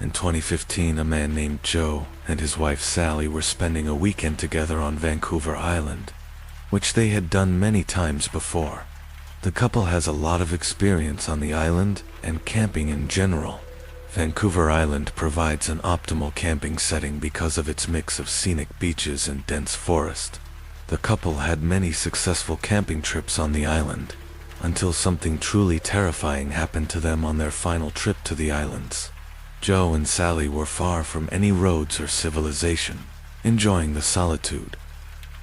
In 2015, a man named Joe and his wife Sally were spending a weekend together on Vancouver Island, which they had done many times before. The couple has a lot of experience on the island and camping in general. Vancouver Island provides an optimal camping setting because of its mix of scenic beaches and dense forest. The couple had many successful camping trips on the island, until something truly terrifying happened to them on their final trip to the islands. Joe and Sally were far from any roads or civilization, enjoying the solitude.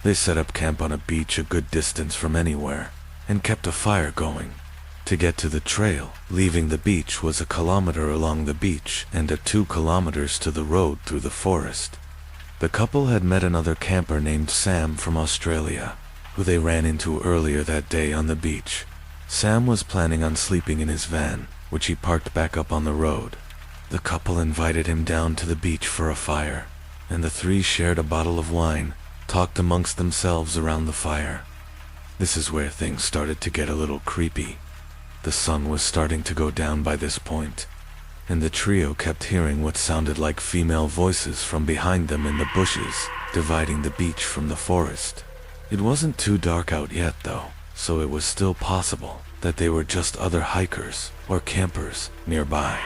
They set up camp on a beach a good distance from anywhere, and kept a fire going. To get to the trail, leaving the beach was 1 kilometer along the beach and 2 kilometers to the road through the forest. The couple had met another camper named Sam from Australia, who they ran into earlier that day on the beach. Sam was planning on sleeping in his van, which he parked back up on the road. The couple invited him down to the beach for a fire, and the three shared a bottle of wine, talked amongst themselves around the fire. This is where things started to get a little creepy. The sun was starting to go down by this point, and the trio kept hearing what sounded like female voices from behind them in the bushes, dividing the beach from the forest. It wasn't too dark out yet though, so it was still possible that they were just other hikers or campers nearby,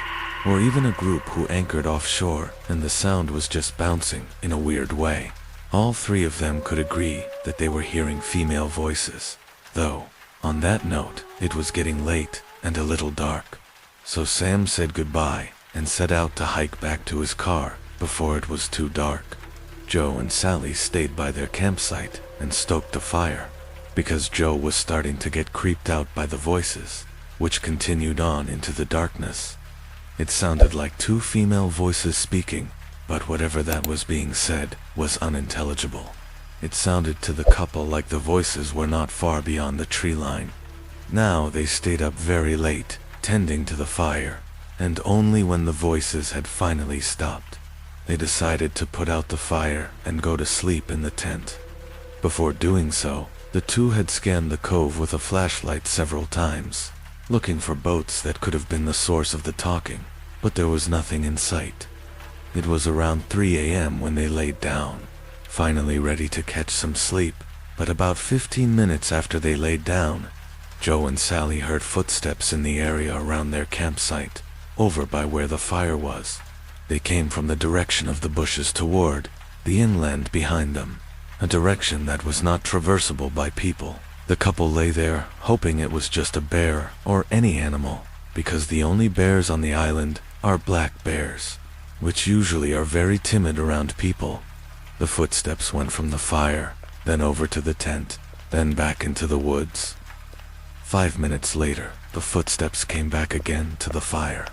or even a group who anchored offshore and the sound was just bouncing in a weird way. All three of them could agree that they were hearing female voices, though, on that note, it was getting late and a little dark. So Sam said goodbye and set out to hike back to his car before it was too dark. Joe and Sally stayed by their campsite and stoked a fire, because Joe was starting to get creeped out by the voices, which continued on into the darkness. It sounded like two female voices speaking, but whatever that was being said was unintelligible. It sounded to the couple like the voices were not far beyond the tree line. Now they stayed up very late, tending to the fire, and only when the voices had finally stopped, they decided to put out the fire and go to sleep in the tent. Before doing so, the two had scanned the cove with a flashlight several times, looking for boats that could have been the source of the talking, but there was nothing in sight. It was around 3 a.m. when they laid down, finally ready to catch some sleep, but about 15 minutes after they laid down, Joe and Sally heard footsteps in the area around their campsite, over by where the fire was. They came from the direction of the bushes toward the inland behind them, a direction that was not traversable by people. The couple lay there, hoping it was just a bear or any animal, because the only bears on the island are black bears, which usually are very timid around people. The footsteps went from the fire, then over to the tent, then back into the woods. 5 minutes later, the footsteps came back again to the fire.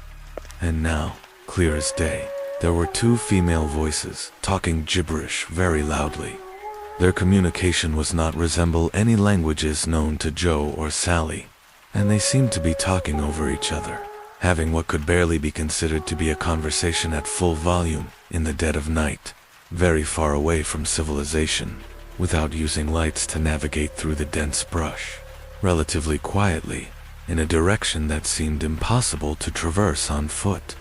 And now, clear as day, there were two female voices talking gibberish very loudly. Their communication was not resemble any languages known to Joe or Sally, and they seemed to be talking over each other, having what could barely be considered to be a conversation at full volume in the dead of night, very far away from civilization, without using lights to navigate through the dense brush, relatively quietly, in a direction that seemed impossible to traverse on foot.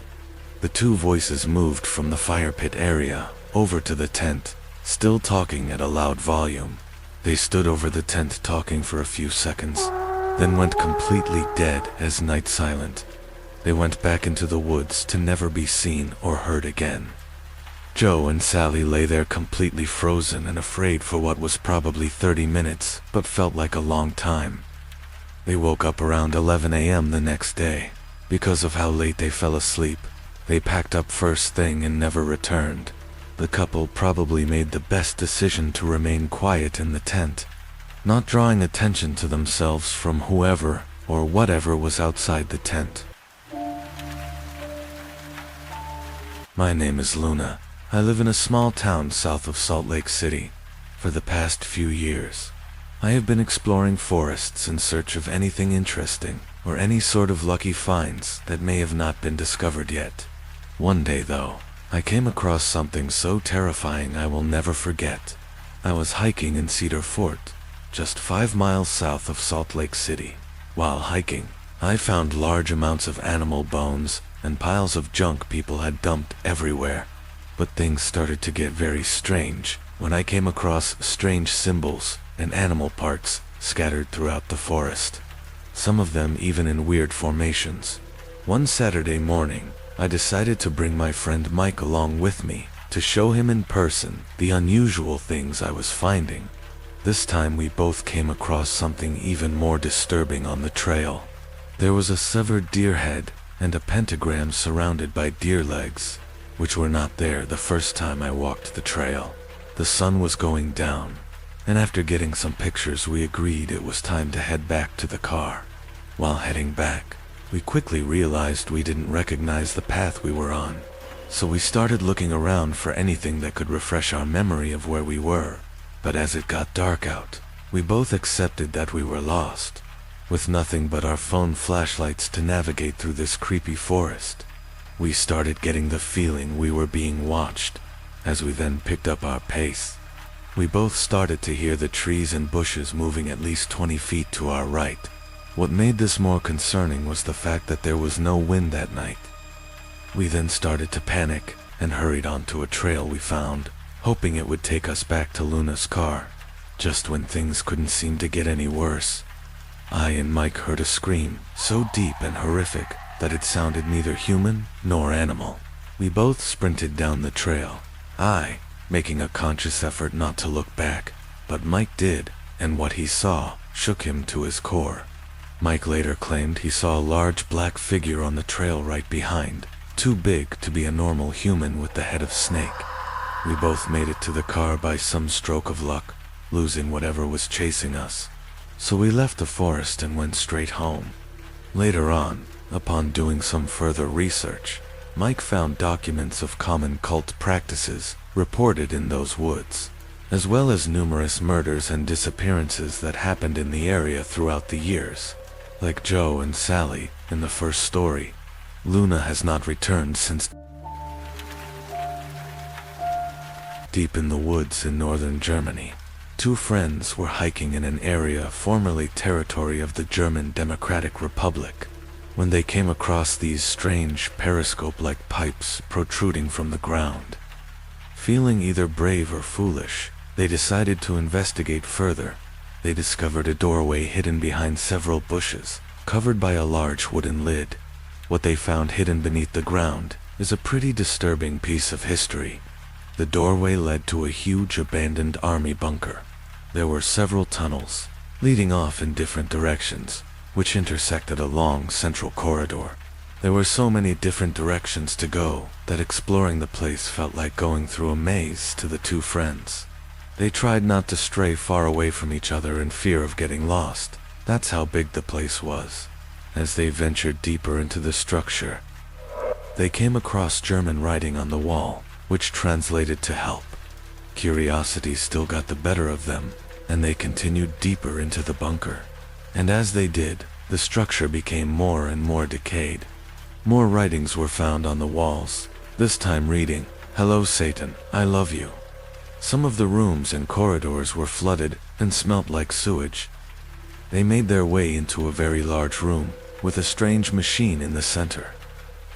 The two voices moved from the fire pit area over to the tent, still talking at a loud volume. They stood over the tent talking for a few seconds, then went completely dead as night silent. They went back into the woods to never be seen or heard again. Joe and Sally lay there completely frozen and afraid for what was probably 30 minutes, but felt like a long time. They woke up around 11 a.m. the next day. Because of how late they fell asleep, they packed up first thing and never returned. The couple probably made the best decision to remain quiet in the tent, not drawing attention to themselves from whoever or whatever was outside the tent. My name is Luna. I live in a small town south of Salt Lake City. For the past few years, I have been exploring forests in search of anything interesting or any sort of lucky finds that may have not been discovered yet. One day though, I came across something so terrifying I will never forget. I was hiking in Cedar Fort, just 5 miles south of Salt Lake City. While hiking, I found large amounts of animal bones and piles of junk people had dumped everywhere. But things started to get very strange when I came across strange symbols and animal parts scattered throughout the forest. Some of them even in weird formations. One Saturday morning, I decided to bring my friend Mike along with me to show him in person the unusual things I was finding. This time we both came across something even more disturbing on the trail. There was a severed deer head and a pentagram surrounded by deer legs, which were not there the first time I walked the trail. The sun was going down, and after getting some pictures we agreed it was time to head back to the car. While heading back, we quickly realized we didn't recognize the path we were on, so we started looking around for anything that could refresh our memory of where we were. But as it got dark out, we both accepted that we were lost, with nothing but our phone flashlights to navigate through this creepy forest. We started getting the feeling we were being watched. As we then picked up our pace, we both started to hear the trees and bushes moving at least 20 feet to our right. What made this more concerning was the fact that there was no wind that night. We then started to panic and hurried onto a trail we found, hoping it would take us back to Luna's car. Just when things couldn't seem to get any worse, I and Mike heard a scream so deep and horrific that it sounded neither human nor animal. We both sprinted down the trail, I making a conscious effort not to look back, but Mike did, and what he saw shook him to his core. Mike later claimed he saw a large black figure on the trail right behind, too big to be a normal human with the head of snake. We both made it to the car by some stroke of luck, losing whatever was chasing us. So we left the forest and went straight home. Later on, upon doing some further research, Mike found documents of common cult practices reported in those woods, as well as numerous murders and disappearances that happened in the area throughout the years. Like Joe and Sally in the first story, Luna has not returned since. Deep in the woods in northern Germany, two friends were hiking in an area formerly territory of the German Democratic Republic when they came across these strange periscope-like pipes protruding from the ground. Feeling either brave or foolish, they decided to investigate further. They discovered a doorway hidden behind several bushes, covered by a large wooden lid. What they found hidden beneath the ground is a pretty disturbing piece of history. The doorway led to a huge abandoned army bunker. There were several tunnels, leading off in different directions, which intersected a long central corridor. There were so many different directions to go that exploring the place felt like going through a maze to the two friends. They tried not to stray far away from each other in fear of getting lost. That's how big the place was. As they ventured deeper into the structure, they came across German writing on the wall, which translated to help. Curiosity still got the better of them, and they continued deeper into the bunker. And as they did, the structure became more and more decayed. More writings were found on the walls, this time reading, "Hello Satan, I love you." Some of the rooms and corridors were flooded and smelt like sewage. They made their way into a very large room, with a strange machine in the center.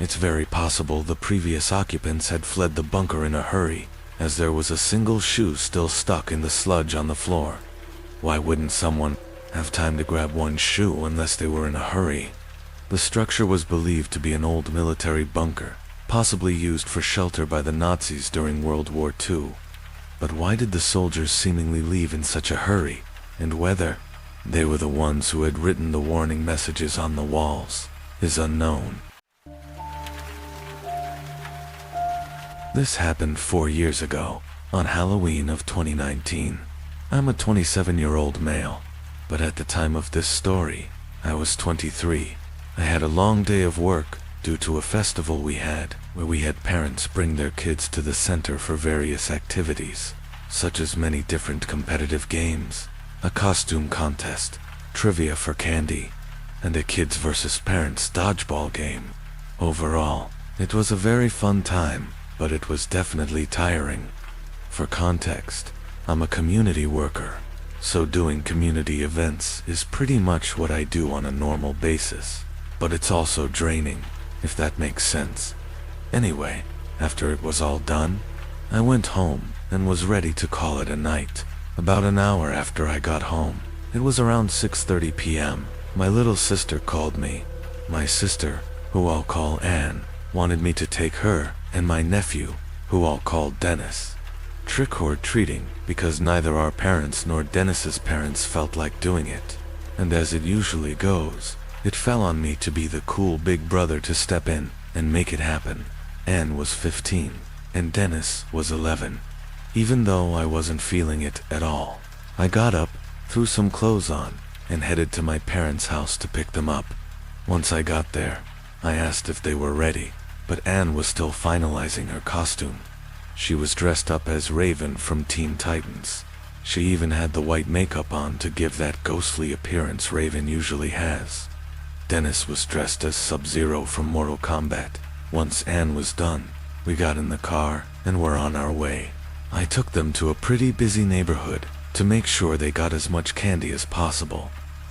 It's very possible the previous occupants had fled the bunker in a hurry, as there was a single shoe still stuck in the sludge on the floor. Why wouldn't someone have time to grab one shoe unless they were in a hurry? The structure was believed to be an old military bunker, possibly used for shelter by the Nazis during World War II. But why did the soldiers seemingly leave in such a hurry, and whether they were the ones who had written the warning messages on the walls is unknown. This happened 4 years ago, on Halloween of 2019. I'm a 27-year-old male, but at the time of this story, I was 23. I had a long day of work due to a festival we had, where we had parents bring their kids to the center for various activities, such as many different competitive games, a costume contest, trivia for candy, and a kids versus parents dodgeball game. Overall, it was a very fun time, but it was definitely tiring. For context, I'm a community worker, so doing community events is pretty much what I do on a normal basis. but it's also draining, if that makes sense. Anyway, after it was all done, I went home and was ready to call it a night. About an hour after I got home, it was around 6:30 p.m., my little sister called me. My sister, who I'll call Anne, wanted me to take her and my nephew, who I'll call Dennis, trick or treating, because neither our parents nor Dennis's parents felt like doing it. And as it usually goes, it fell on me to be the cool big brother to step in and make it happen. Anne was 15, and Dennis was 11. Even though I wasn't feeling it at all, I got up, threw some clothes on, and headed to my parents' house to pick them up. Once I got there, I asked if they were ready, but Anne was still finalizing her costume. She was dressed up as Raven from Teen Titans. She even had the white makeup on to give that ghostly appearance Raven usually has. Dennis was dressed as Sub-Zero from Mortal Kombat. Once Anne was done, we got in the car and were on our way. I took them to a pretty busy neighborhood to make sure they got as much candy as possible.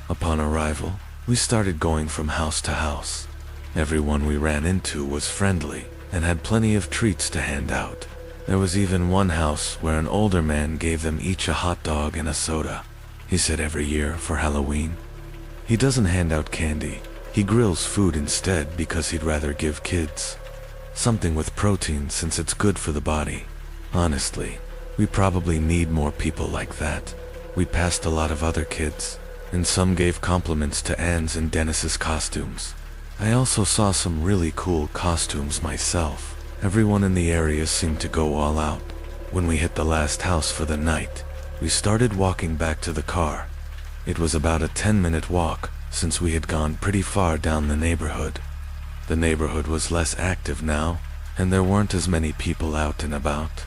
Upon arrival, we started going from house to house. Everyone we ran into was friendly and had plenty of treats to hand out. There was even one house where an older man gave them each a hot dog and a soda. He said every year for Halloween, he doesn't hand out candy, he grills food instead because he'd rather give kids something with protein since it's good for the body. Honestly, we probably need more people like that. We passed a lot of other kids, and some gave compliments to Anne's and Dennis's costumes. I also saw some really cool costumes myself. Everyone in the area seemed to go all out. When we hit the last house for the night, we started walking back to the car. It was about a 10-minute walk, since we had gone pretty far down the neighborhood. The neighborhood was less active now, and there weren't as many people out and about.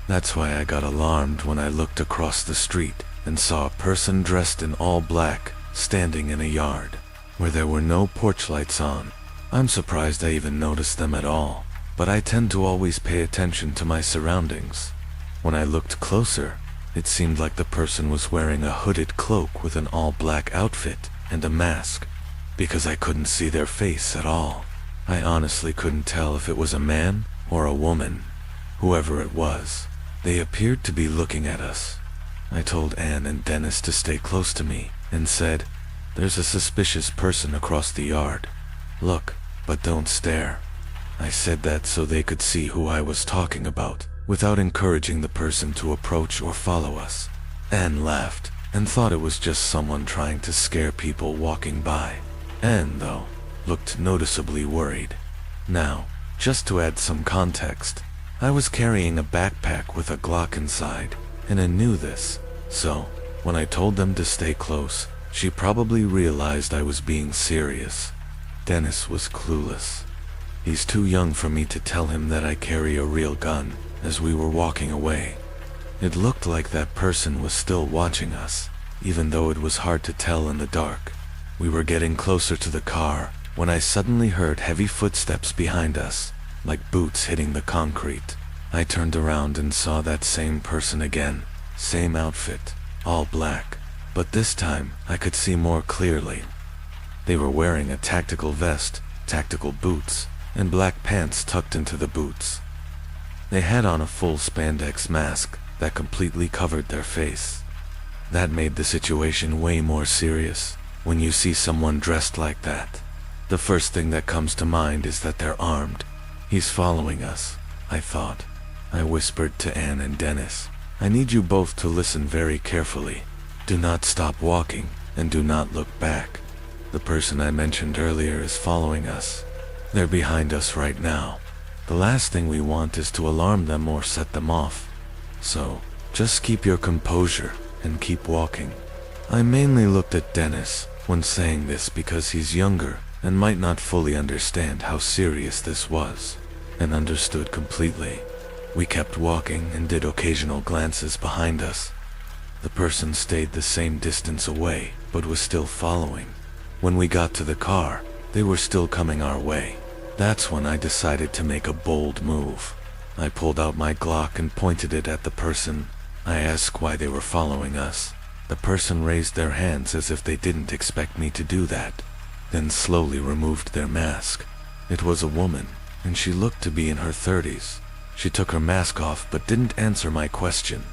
That's why I got alarmed when I looked across the street and saw a person dressed in all black standing in a yard where there were no porch lights on. I'm surprised I even noticed them at all, but I tend to always pay attention to my surroundings. When I looked closer, it seemed like the person was wearing a hooded cloak with an all-black outfit and a mask, because I couldn't see their face at all. I honestly couldn't tell if it was a man or a woman. Whoever it was, they appeared to be looking at us. I told Anne and Dennis to stay close to me and said, "There's a suspicious person across the yard. Look, but don't stare." I said that so they could see who I was talking about, without encouraging the person to approach or follow us. Anne laughed and thought it was just someone trying to scare people walking by. Anne, though, looked noticeably worried. Now, just to add some context, I was carrying a backpack with a Glock inside, and Anne knew this, so when I told them to stay close, she probably realized I was being serious. Dennis was clueless. He's too young for me to tell him that I carry a real gun. As we were walking away, it looked like that person was still watching us, even though it was hard to tell in the dark. We were getting closer to the car when I suddenly heard heavy footsteps behind us, like boots hitting the concrete. I turned around and saw that same person again, same outfit, all black, but this time I could see more clearly. They were wearing a tactical vest, tactical boots, and black pants tucked into the boots. They had on a full spandex mask that completely covered their face. That made the situation way more serious. When you see someone dressed like that, the first thing that comes to mind is that they're armed. He's following us, I thought. I whispered to Anne and Dennis, "I need you both to listen very carefully. Do not stop walking, and do not look back. The person I mentioned earlier is following us. They're behind us right now. The last thing we want is to alarm them or set them off. So, just keep your composure and keep walking." I mainly looked at Dennis when saying this because he's younger and might not fully understand how serious this was, and understood completely. We kept walking and did occasional glances behind us. The person stayed the same distance away, but was still following. When we got to the car, they were still coming our way. That's when I decided to make a bold move. I pulled out my Glock and pointed it at the person. I asked why they were following us. The person raised their hands as if they didn't expect me to do that. then slowly removed their mask. It was a woman, and she looked to be in her 30s. She took her mask off but didn't answer my question.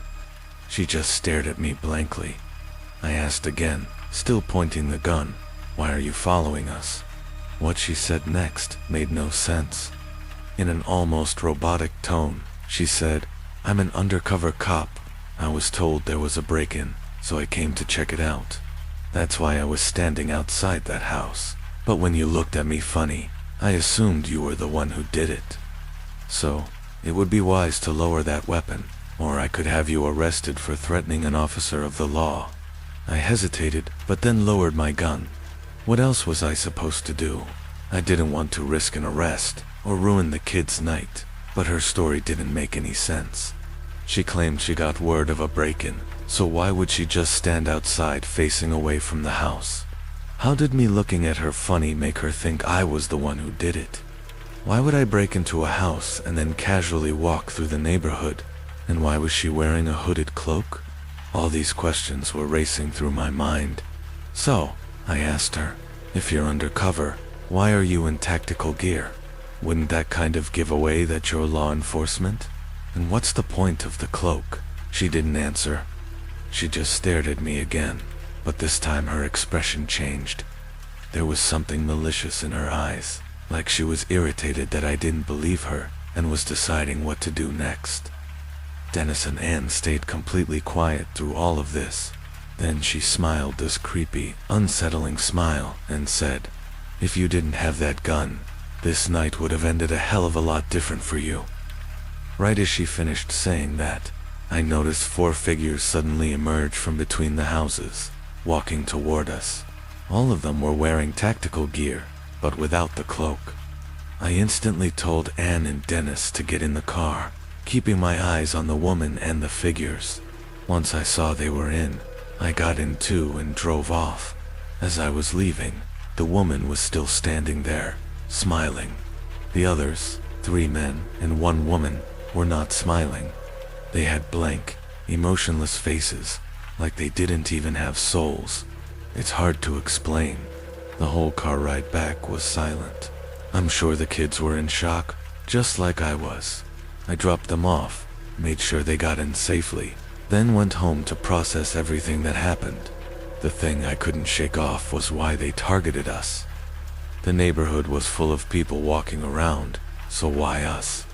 She just stared at me blankly. I asked again, still pointing the gun, "Why are you following us?" What she said next made no sense. In an almost robotic tone, she said, "I'm an undercover cop. I was told there was a break-in, so I came to check it out. That's why I was standing outside that house. But when you looked at me funny, I assumed you were the one who did it. So, it would be wise to lower that weapon, or I could have you arrested for threatening an officer of the law." I hesitated, but then lowered my gun. What else was I supposed to do? I didn't want to risk an arrest or ruin the kid's night, but her story didn't make any sense. She claimed she got word of a break-in, so why would she just stand outside facing away from the house? How did me looking at her funny make her think I was the one who did it? Why would I break into a house and then casually walk through the neighborhood? And why was she wearing a hooded cloak? All these questions were racing through my mind. "So," I asked her, "if you're undercover, why are you in tactical gear? Wouldn't that kind of give away that you're law enforcement? And what's the point of the cloak?" She didn't answer. She just stared at me again, but this time her expression changed. There was something malicious in her eyes, like she was irritated that I didn't believe her and was deciding what to do next. Dennis and Anne stayed completely quiet through all of this. Then she smiled this creepy, unsettling smile and said, "If you didn't have that gun, this night would have ended a hell of a lot different for you." Right as she finished saying that, I noticed 4 figures suddenly emerge from between the houses, walking toward us. All of them were wearing tactical gear, but without the cloak. I instantly told Anne and Dennis to get in the car, keeping my eyes on the woman and the figures. Once I saw they were in, I got in too and drove off. As I was leaving, the woman was still standing there, smiling. The others, 3 men and 1 woman, were not smiling. They had blank, emotionless faces, like they didn't even have souls. It's hard to explain. The whole car ride back was silent. I'm sure the kids were in shock, just like I was. I dropped them off, made sure they got in safely, then went home to process everything that happened. The thing I couldn't shake off was why they targeted us. The neighborhood was full of people walking around, so why us?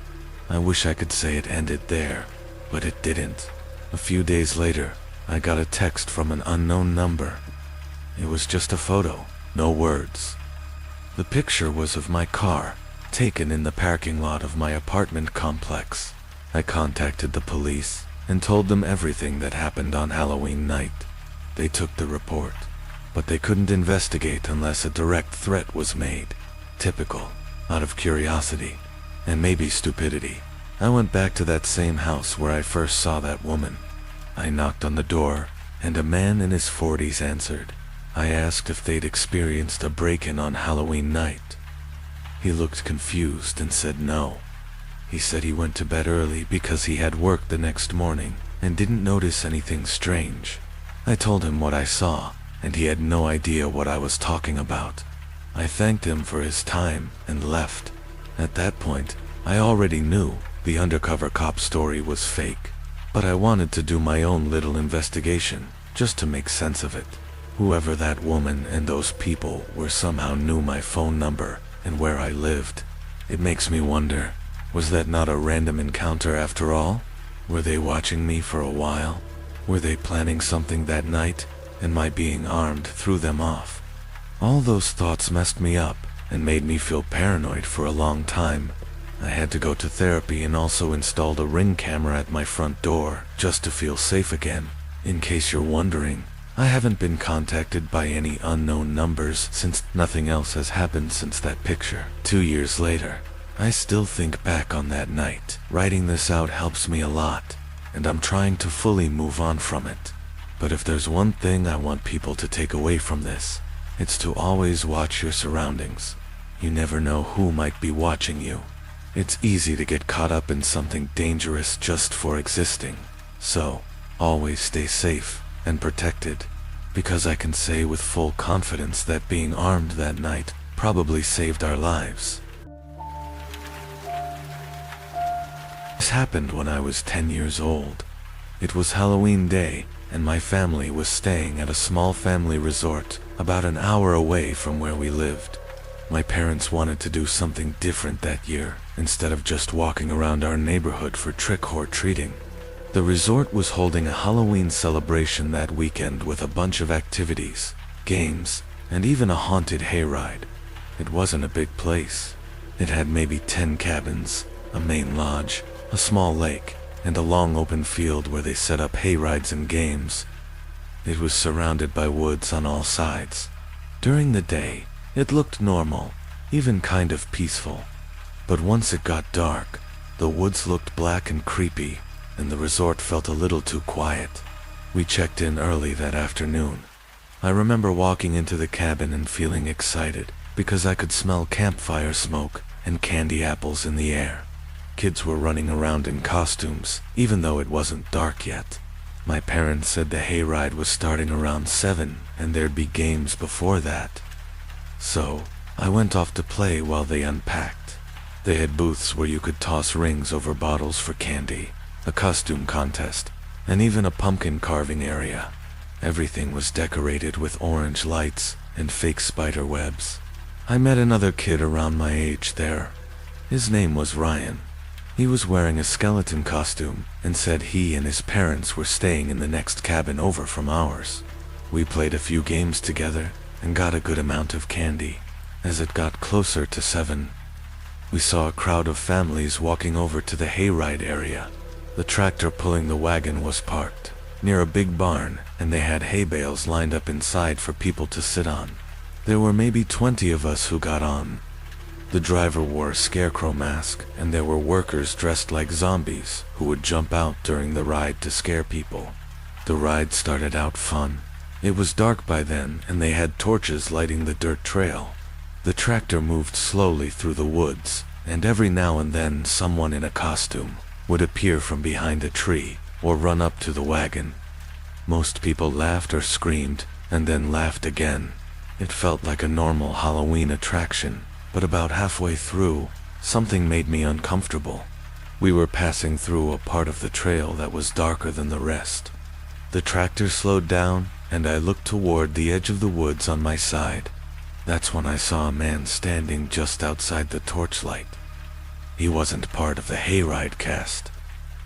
I wish I could say it ended there, but it didn't. A few days later, I got a text from an unknown number. It was just a photo, no words. The picture was of my car, taken in the parking lot of my apartment complex. I contacted the police and told them everything that happened on Halloween night. They took the report, but they couldn't investigate unless a direct threat was made. Typical, out of curiosity, and maybe stupidity. I went back to that same house where I first saw that woman. I knocked on the door, and a man in his 40s answered. I asked if they'd experienced a break-in on Halloween night. He looked confused and said no. He said he went to bed early because he had work the next morning and didn't notice anything strange. I told him what I saw, and he had no idea what I was talking about. I thanked him for his time and left. At that point, I already knew the undercover cop story was fake, but I wanted to do my own little investigation, just to make sense of it. Whoever that woman and those people were somehow knew my phone number and where I lived. It makes me wonder, was that not a random encounter after all? Were they watching me for a while? Were they planning something that night, and my being armed threw them off? All those thoughts messed me up and made me feel paranoid for a long time. I had to go to therapy and also installed a Ring camera at my front door just to feel safe again. In case you're wondering, I haven't been contacted by any unknown numbers since nothing else has happened since that picture. 2 years later, I still think back on that night. Writing this out helps me a lot, and I'm trying to fully move on from it. But if there's one thing I want people to take away from this, it's to always watch your surroundings. You never know who might be watching you. It's easy to get caught up in something dangerous just for existing. So, always stay safe and protected. because I can say with full confidence that being armed that night probably saved our lives. This happened when I was 10 years old. It was Halloween day, and my family was staying at a small family resort about an hour away from where we lived. My parents wanted to do something different that year, instead of just walking around our neighborhood for trick-or-treating. The resort was holding a Halloween celebration that weekend with a bunch of activities, games, and even a haunted hayride. It wasn't a big place. It had maybe 10 cabins, a main lodge, a small lake, and a long open field where they set up hayrides and games. It was surrounded by woods on all sides. During the day, it looked normal, even kind of peaceful. But once it got dark, the woods looked black and creepy, and the resort felt a little too quiet. We checked in early that afternoon. I remember walking into the cabin and feeling excited, because I could smell campfire smoke and candy apples in the air. Kids were running around in costumes, even though it wasn't dark yet. My parents said the hayride was starting around 7, and there'd be games before that. So, I went off to play while they unpacked. They had booths where you could toss rings over bottles for candy, a costume contest, and even a pumpkin carving area. Everything was decorated with orange lights and fake spider webs. I met another kid around my age there. His name was Ryan. He was wearing a skeleton costume and said he and his parents were staying in the next cabin over from ours. We played a few games together and got a good amount of candy. As it got closer to 7, we saw a crowd of families walking over to the hayride area. The tractor pulling the wagon was parked near a big barn, and they had hay bales lined up inside for people to sit on. There were maybe 20 of us who got on. The driver wore a scarecrow mask, and there were workers dressed like zombies who would jump out during the ride to scare people. The ride started out fun. It was dark by then, and they had torches lighting the dirt trail. The tractor moved slowly through the woods, and every now and then someone in a costume would appear from behind a tree or run up to the wagon. Most people laughed or screamed, and then laughed again. It felt like a normal Halloween attraction, but about halfway through, something made me uncomfortable. We were passing through a part of the trail that was darker than the rest. The tractor slowed down, and I looked toward the edge of the woods on my side. That's when I saw a man standing just outside the torchlight. He wasn't part of the hayride cast.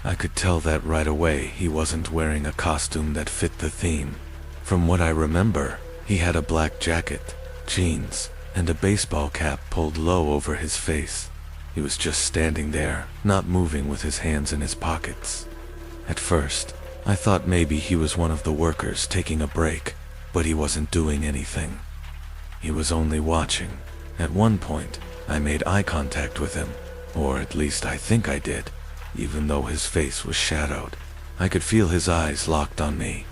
I could tell that right away. He wasn't wearing a costume that fit the theme. From what I remember, he had a black jacket, jeans, and a baseball cap pulled low over his face. He was just standing there, not moving, with his hands in his pockets. At first, I thought maybe he was one of the workers taking a break, but he wasn't doing anything. He was only watching. At one point, I made eye contact with him, or at least I think I did, even though his face was shadowed. I could feel his eyes locked on me.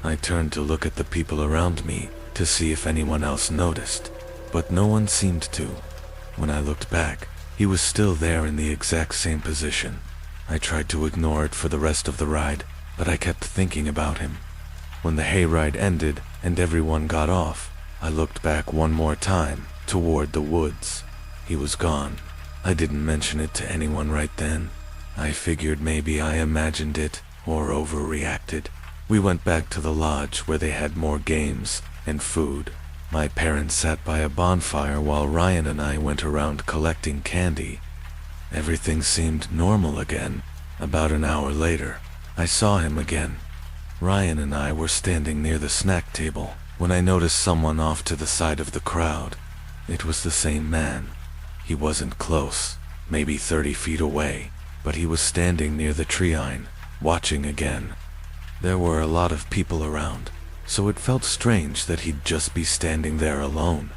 I turned to look at the people around me to see if anyone else noticed, but no one seemed to. When I looked back, he was still there in the exact same position. I tried to ignore it for the rest of the ride, but I kept thinking about him. When the hayride ended and everyone got off, I looked back one more time toward the woods. He was gone. I didn't mention it to anyone right then. I figured maybe I imagined it or overreacted. We went back to the lodge where they had more games and food. My parents sat by a bonfire while Ryan and I went around collecting candy. Everything seemed normal again. About an hour later, I saw him again. Ryan and I were standing near the snack table when I noticed someone off to the side of the crowd. It was the same man. He wasn't close, maybe 30 feet away, but he was standing near the tree line, watching again. There were a lot of people around, so it felt strange that he'd just be standing there alone.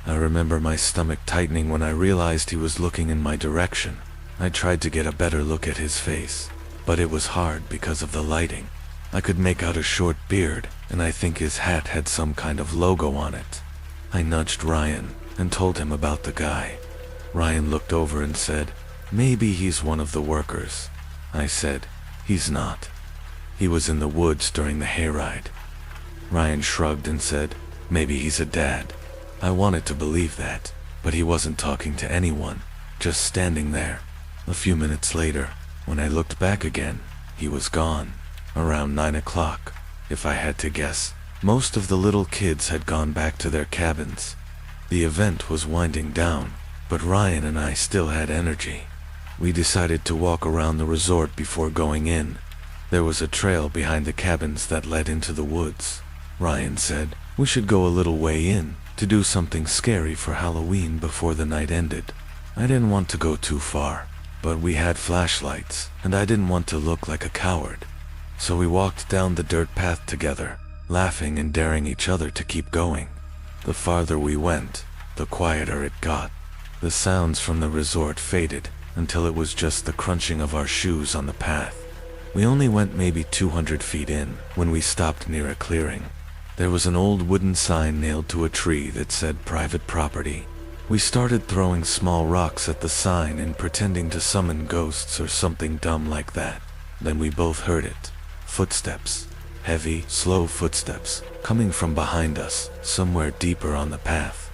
I remember my stomach tightening when I realized he was looking in my direction. I tried to get a better look at his face, but it was hard because of the lighting. I could make out a short beard, and I think his hat had some kind of logo on it. I nudged Ryan and told him about the guy. Ryan looked over and said, "Maybe he's one of the workers." I said, "He's not. He was in the woods during the hayride." Ryan shrugged and said, "Maybe he's a dad." I wanted to believe that, but he wasn't talking to anyone, just standing there. A few minutes later, when I looked back again, he was gone. Around 9 o'clock, if I had to guess, most of the little kids had gone back to their cabins. The event was winding down, but Ryan and I still had energy. We decided to walk around the resort before going in. There was a trail behind the cabins that led into the woods. Ryan said, "We should go a little way in to do something scary for Halloween before the night ended." I didn't want to go too far, but we had flashlights, and I didn't want to look like a coward. So we walked down the dirt path together, laughing and daring each other to keep going. The farther we went, the quieter it got. The sounds from the resort faded until it was just the crunching of our shoes on the path. We only went maybe 200 feet in when we stopped near a clearing. There was an old wooden sign nailed to a tree that said private property. We started throwing small rocks at the sign and pretending to summon ghosts or something dumb like that. Then we both heard it. Footsteps. Heavy, slow footsteps, coming from behind us, somewhere deeper on the path.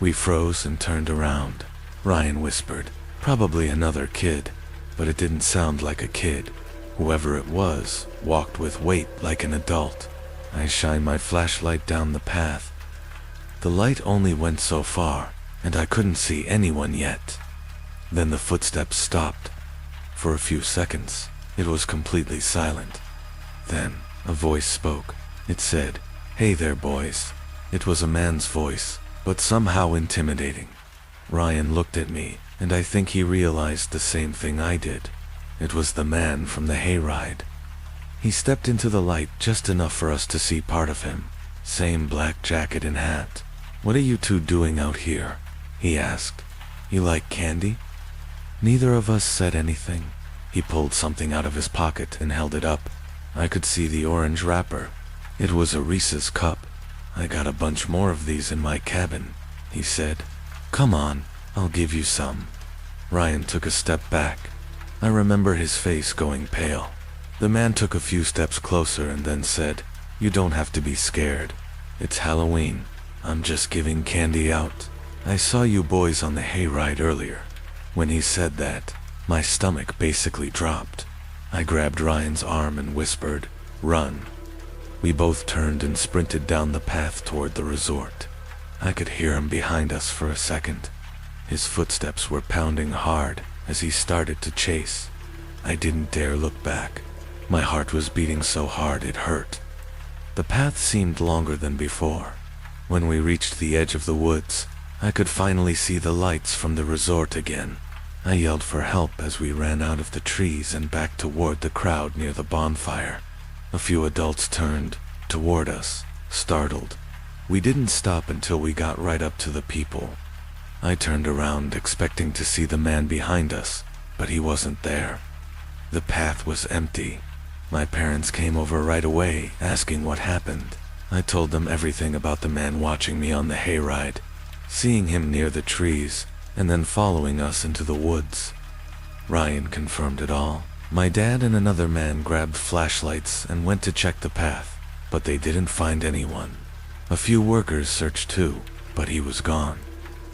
We froze and turned around. Ryan whispered, "Probably another kid," but it didn't sound like a kid. Whoever it was walked with weight like an adult. I shined my flashlight down the path. The light only went so far, and I couldn't see anyone yet. Then the footsteps stopped. For a few seconds, it was completely silent. Then, a voice spoke. It said, "Hey there, boys." It was a man's voice, but somehow intimidating. Ryan looked at me, and I think he realized the same thing I did. It was the man from the Hayride. He stepped into the light just enough for us to see part of him. Same black jacket and hat. "What are you two doing out here?" he asked. "You like candy?" Neither of us said anything. He pulled something out of his pocket and held it up. I could see the orange wrapper. It was a Reese's cup. "I got a bunch more of these in my cabin," he said. "Come on, I'll give you some." Ryan took a step back. I remember his face going pale. The man took a few steps closer and then said, "You don't have to be scared. It's Halloween. I'm just giving candy out. I saw you boys on the hayride earlier." When he said that, my stomach basically dropped. I grabbed Ryan's arm and whispered, "Run." We both turned and sprinted down the path toward the resort. I could hear him behind us for a second. His footsteps were pounding hard as he started to chase. I didn't dare look back. My heart was beating so hard it hurt. The path seemed longer than before. When we reached the edge of the woods, I could finally see the lights from the resort again. I yelled for help as we ran out of the trees and back toward the crowd near the bonfire. A few adults turned toward us, startled. We didn't stop until we got right up to the people. I turned around expecting to see the man behind us, but he wasn't there. The path was empty. My parents came over right away, asking what happened. I told them everything about the man watching me on the hayride, seeing him near the trees, and then following us into the woods. Ryan confirmed it all. My dad and another man grabbed flashlights and went to check the path, but they didn't find anyone. A few workers searched too, but he was gone.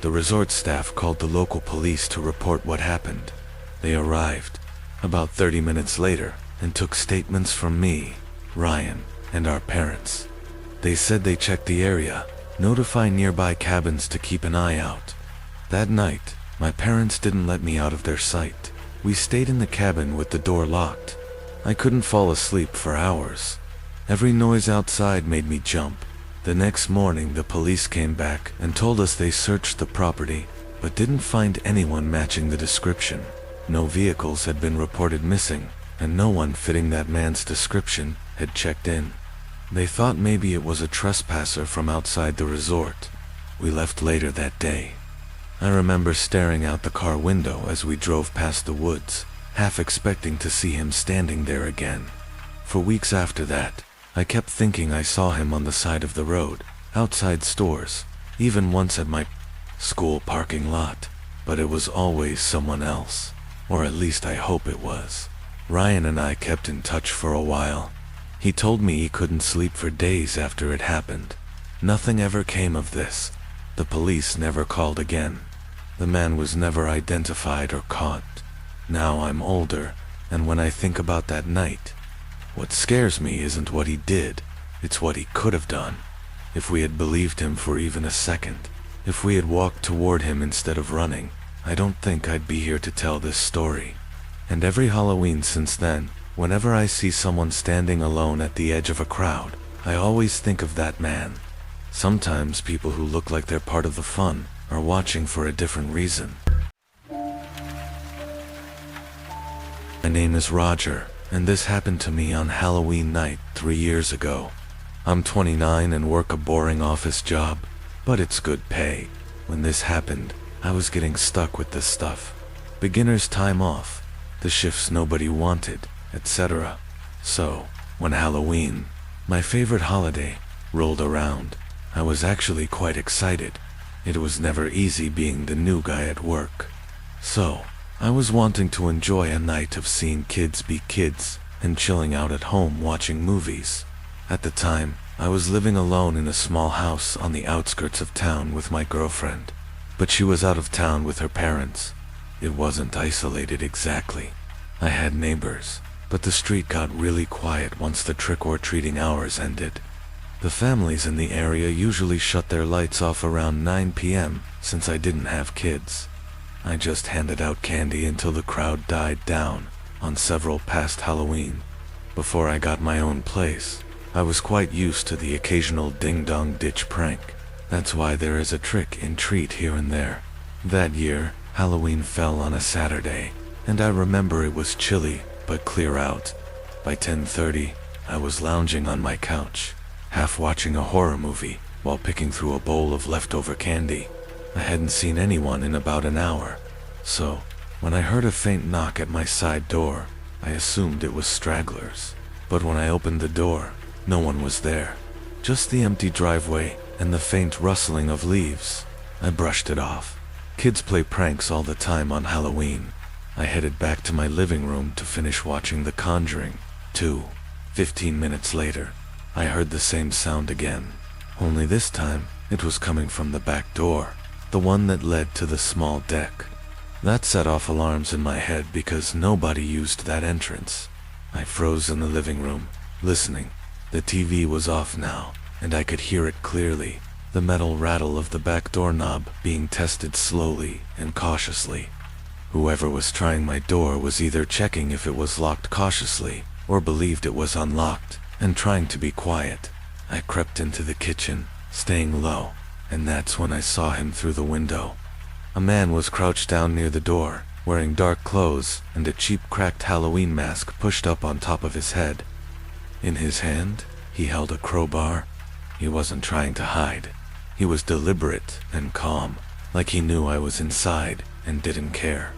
The resort staff called the local police to report what happened. They arrived about 30 minutes later and took statements from me, Ryan, and our parents. They said they checked the area, notifying nearby cabins to keep an eye out. That night, my parents didn't let me out of their sight. We stayed in the cabin with the door locked. I couldn't fall asleep for hours. Every noise outside made me jump. The next morning, the police came back and told us they searched the property, but didn't find anyone matching the description. No vehicles had been reported missing, and no one fitting that man's description had checked in. They thought maybe it was a trespasser from outside the resort. We left later that day. I remember staring out the car window as we drove past the woods, half expecting to see him standing there again. For weeks after that, I kept thinking I saw him on the side of the road, outside stores, even once at my school parking lot, but it was always someone else, or at least I hope it was. Ryan and I kept in touch for a while. He told me he couldn't sleep for days after it happened. Nothing ever came of this. The police never called again. The man was never identified or caught. Now I'm older, and when I think about that night, what scares me isn't what he did, it's what he could have done. If we had believed him for even a second, if we had walked toward him instead of running, I don't think I'd be here to tell this story. And every Halloween since then, whenever I see someone standing alone at the edge of a crowd, I always think of that man. Sometimes people who look like they're part of the fun are watching for a different reason. My name is Roger, and this happened to me on Halloween night 3 years ago. I'm 29 and work a boring office job, but it's good pay. When this happened, I was getting stuck with this stuff. Beginner's time off, the shifts nobody wanted, etc. So, when Halloween, my favorite holiday, rolled around, I was actually quite excited. It was never easy being the new guy at work. So, I was wanting to enjoy a night of seeing kids be kids and chilling out at home watching movies. At the time, I was living alone in a small house on the outskirts of town with my girlfriend, but she was out of town with her parents. It wasn't isolated exactly. I had neighbors, but the street got really quiet once the trick-or-treating hours ended. The families in the area usually shut their lights off around 9 p.m. since I didn't have kids. I just handed out candy until the crowd died down on several past Halloween. Before I got my own place, I was quite used to the occasional ding-dong ditch prank. That's why there is a trick and treat here and there. That year, Halloween fell on a Saturday, and I remember it was chilly but clear out. By 10:30, I was lounging on my couch, half watching a horror movie while picking through a bowl of leftover candy. I hadn't seen anyone in about an hour, so when I heard a faint knock at my side door, I assumed it was stragglers. But when I opened the door, no one was there, just the empty driveway and the faint rustling of leaves. I brushed it off. Kids play pranks all the time on Halloween. I headed back to my living room to finish watching The Conjuring 2. 15 minutes later, I heard the same sound again, only this time it was coming from the back door, the one that led to the small deck. That set off alarms in my head because nobody used that entrance. I froze in the living room, listening. The TV was off now, and I could hear it clearly, the metal rattle of the back doorknob being tested slowly and cautiously. Whoever was trying my door was either checking if it was locked cautiously, or believed it was unlocked, and trying to be quiet. I crept into the kitchen, staying low, and that's when I saw him through the window. A man was crouched down near the door, wearing dark clothes and a cheap cracked Halloween mask pushed up on top of his head. In his hand, he held a crowbar. He wasn't trying to hide. He was deliberate and calm, like he knew I was inside and didn't care.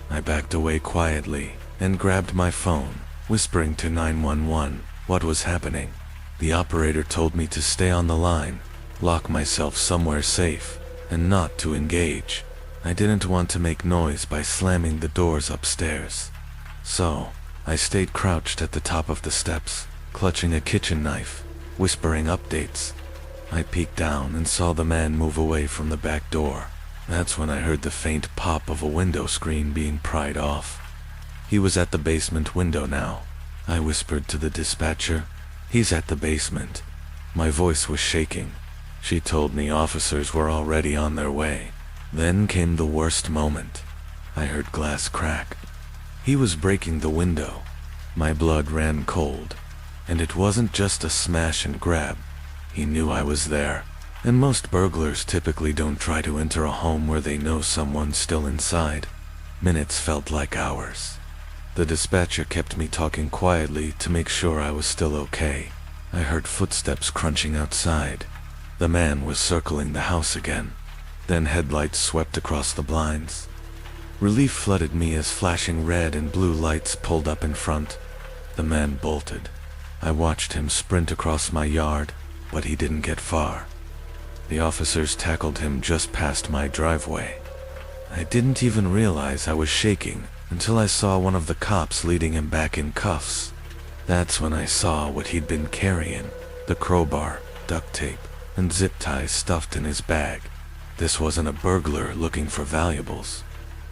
I backed away quietly and grabbed my phone, whispering to 911 what was happening. The operator told me to stay on the line, lock myself somewhere safe, and not to engage. I didn't want to make noise by slamming the doors upstairs. So, I stayed crouched at the top of the steps, clutching a kitchen knife, whispering updates. I peeked down and saw the man move away from the back door. That's when I heard the faint pop of a window screen being pried off. He was at the basement window now. I whispered to the dispatcher, "He's at the basement." My voice was shaking. She told me officers were already on their way. Then came the worst moment. I heard glass crack. He was breaking the window. My blood ran cold. And it wasn't just a smash and grab. He knew I was there. And most burglars typically don't try to enter a home where they know someone's still inside. Minutes felt like hours. The dispatcher kept me talking quietly to make sure I was still okay. I heard footsteps crunching outside. The man was circling the house again. Then headlights swept across the blinds. Relief flooded me as flashing red and blue lights pulled up in front. The man bolted. I watched him sprint across my yard, but he didn't get far. The officers tackled him just past my driveway. I didn't even realize I was shaking until I saw one of the cops leading him back in cuffs. That's when I saw what he'd been carrying: the crowbar, duct tape, and zip ties stuffed in his bag. This wasn't a burglar looking for valuables.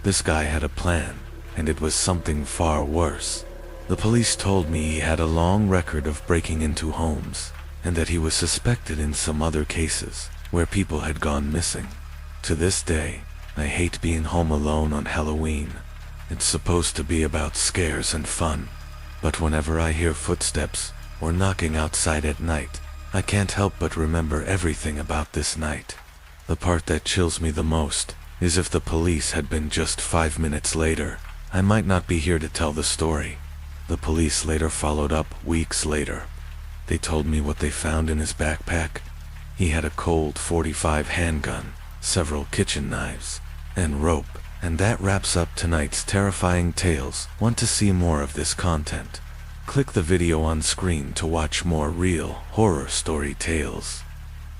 This guy had a plan, and it was something far worse. The police told me he had a long record of breaking into homes, and that he was suspected in some other cases where people had gone missing. To this day, I hate being home alone on Halloween. It's supposed to be about scares and fun, but whenever I hear footsteps or knocking outside at night, I can't help but remember everything about this night. The part that chills me the most is if the police had been just 5 minutes later, I might not be here to tell the story. The police later followed up weeks later. They told me what they found in his backpack. He had a Colt .45 handgun, several kitchen knives, and rope. And that wraps up tonight's terrifying tales. Want to see more of this content? Click the video on screen to watch more real horror story tales.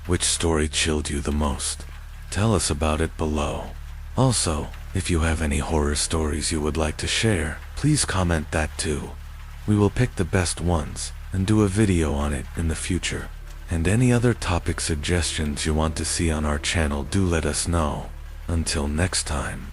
Which story chilled you the most? Tell us about it below. Also, if you have any horror stories you would like to share, please comment that too. We will pick the best ones and do a video on it in the future. And any other topic suggestions you want to see on our channel, do let us know. Until next time.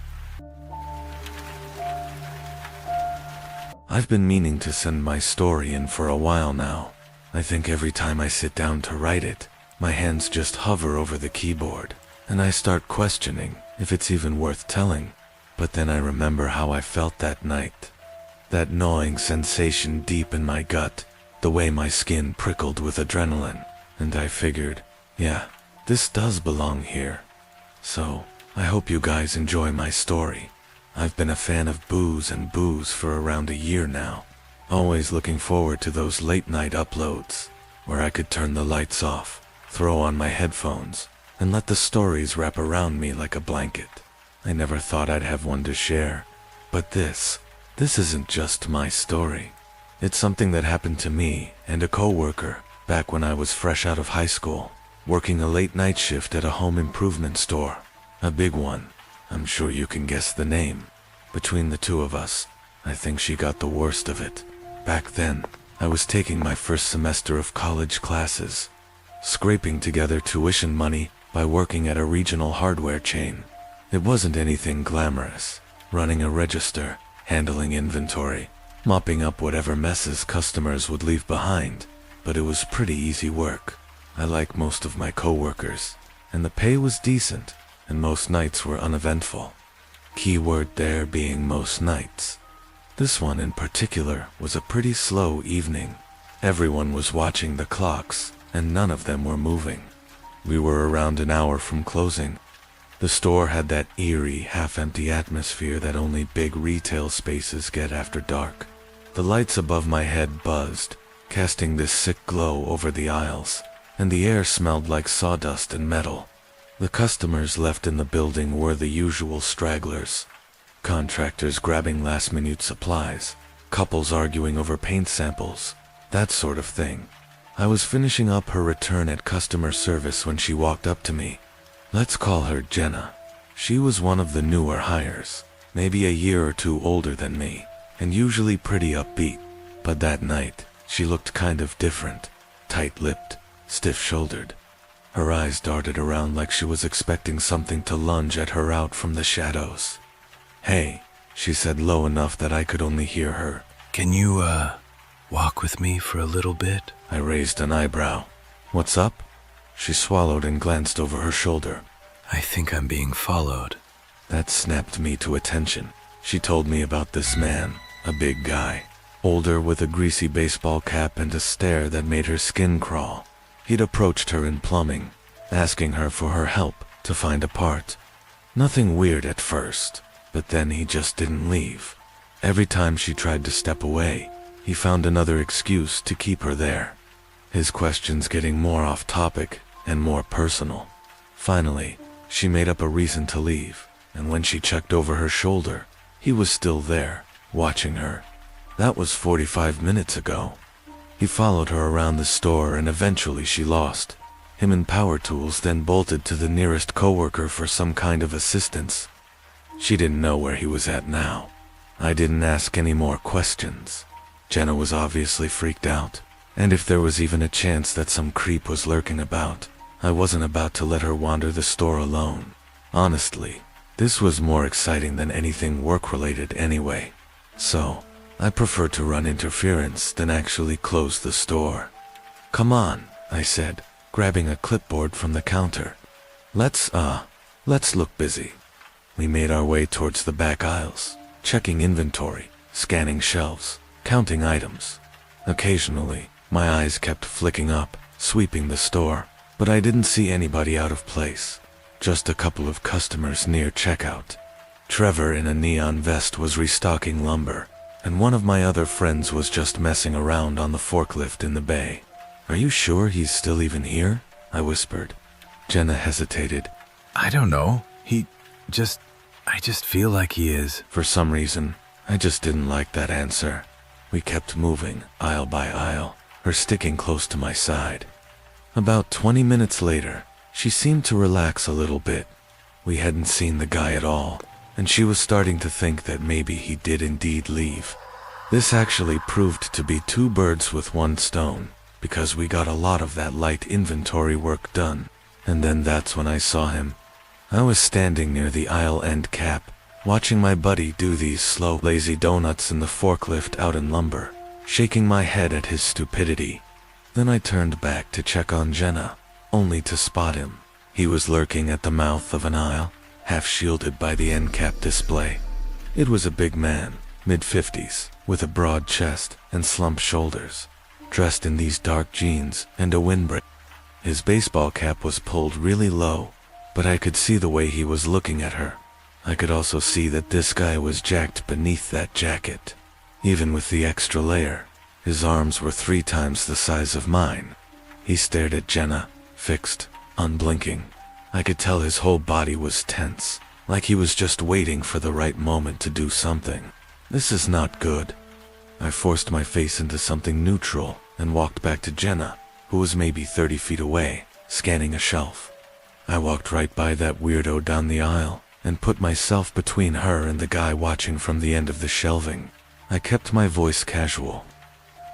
I've been meaning to send my story in for a while now. I think every time I sit down to write it, my hands just hover over the keyboard, and I start questioning if it's even worth telling. But then I remember how I felt that night. That gnawing sensation deep in my gut, the way my skin prickled with adrenaline, and I figured, yeah, this does belong here. So, I hope you guys enjoy my story. I've been a fan of booze and booze for around a year now, always looking forward to those late night uploads, where I could turn the lights off, throw on my headphones, and let the stories wrap around me like a blanket. I never thought I'd have one to share, but this isn't just my story. It's something that happened to me and a co-worker back when I was fresh out of high school, working a late night shift at a home improvement store. A big one. I'm sure you can guess the name. Between the two of us, I think she got the worst of it. Back then, I was taking my first semester of college classes, scraping together tuition money by working at a regional hardware chain. It wasn't anything glamorous, running a register, handling inventory, mopping up whatever messes customers would leave behind, but it was pretty easy work. I like most of my coworkers, and the pay was decent, and most nights were uneventful. Keyword there being most nights. This one in particular was a pretty slow evening. Everyone was watching the clocks, and none of them were moving. We were around an hour from closing. The store had that eerie, half-empty atmosphere that only big retail spaces get after dark. The lights above my head buzzed, casting this sick glow over the aisles, and the air smelled like sawdust and metal. The customers left in the building were the usual stragglers. Contractors grabbing last-minute supplies, couples arguing over paint samples, that sort of thing. I was finishing up her return at customer service when she walked up to me. Let's call her Jenna. She was one of the newer hires, maybe a year or two older than me, and usually pretty upbeat. But that night, she looked kind of different, tight-lipped, stiff-shouldered. Her eyes darted around like she was expecting something to lunge at her out from the shadows. "Hey," she said low enough that I could only hear her. "Can you, walk with me for a little bit?" I raised an eyebrow. "What's up?" She swallowed and glanced over her shoulder. "I think I'm being followed." That snapped me to attention. She told me about this man, a big guy, older with a greasy baseball cap and a stare that made her skin crawl. He'd approached her in plumbing, asking her for her help to find a part. Nothing weird at first, but then he just didn't leave. Every time she tried to step away, he found another excuse to keep her there. His questions getting more off topic and more personal. Finally, she made up a reason to leave, and when she checked over her shoulder, he was still there, watching her. That was 45 minutes ago. He followed her around the store and eventually she lost him in power tools, then bolted to the nearest coworker for some kind of assistance. She didn't know where he was at now. I didn't ask any more questions. Jenna was obviously freaked out, and if there was even a chance that some creep was lurking about, I wasn't about to let her wander the store alone. Honestly, this was more exciting than anything work-related anyway, so I preferred to run interference than actually close the store. "Come on," I said, grabbing a clipboard from the counter. Let's look busy." We made our way towards the back aisles, checking inventory, scanning shelves, counting items. Occasionally, my eyes kept flicking up, sweeping the store, but I didn't see anybody out of place. Just a couple of customers near checkout. Trevor in a neon vest was restocking lumber, and one of my other friends was just messing around on the forklift in the bay. "Are you sure he's still even here?" I whispered. Jenna hesitated. I don't know. I just feel like he is. For some reason, I just didn't like that answer. We kept moving, aisle by aisle, her sticking close to my side. About 20 minutes later, she seemed to relax a little bit. We hadn't seen the guy at all, and she was starting to think that maybe he did indeed leave. This actually proved to be two birds with one stone, because we got a lot of that light inventory work done. And then that's when I saw him. I was standing near the aisle end cap, watching my buddy do these slow, lazy donuts in the forklift out in lumber, shaking my head at his stupidity. Then I turned back to check on Jenna, only to spot him. He was lurking at the mouth of an aisle, half shielded by the end cap display. It was a big man, mid-50s, with a broad chest and slumped shoulders, dressed in these dark jeans and a windbreaker. His baseball cap was pulled really low, but I could see the way he was looking at her. I could also see that this guy was jacked beneath that jacket. Even with the extra layer, his arms were 3 times the size of mine. He stared at Jenna, fixed, unblinking. I could tell his whole body was tense, like he was just waiting for the right moment to do something. This is not good. I forced my face into something neutral and walked back to Jenna, who was maybe 30 feet away, scanning a shelf. I walked right by that weirdo down the aisle and put myself between her and the guy watching from the end of the shelving. I kept my voice casual.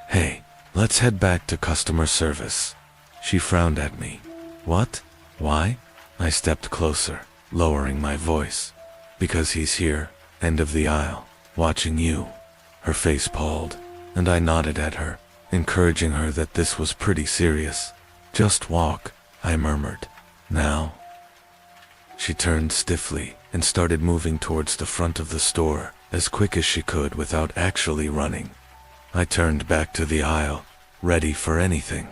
"Hey, let's head back to customer service." She frowned at me. "What? Why?" I stepped closer, lowering my voice. "Because he's here, end of the aisle, watching you." Her face palled, and I nodded at her, encouraging her that this was pretty serious. "Just walk," I murmured. "Now." She turned stiffly and started moving towards the front of the store as quick as she could without actually running. I turned back to the aisle, ready for anything.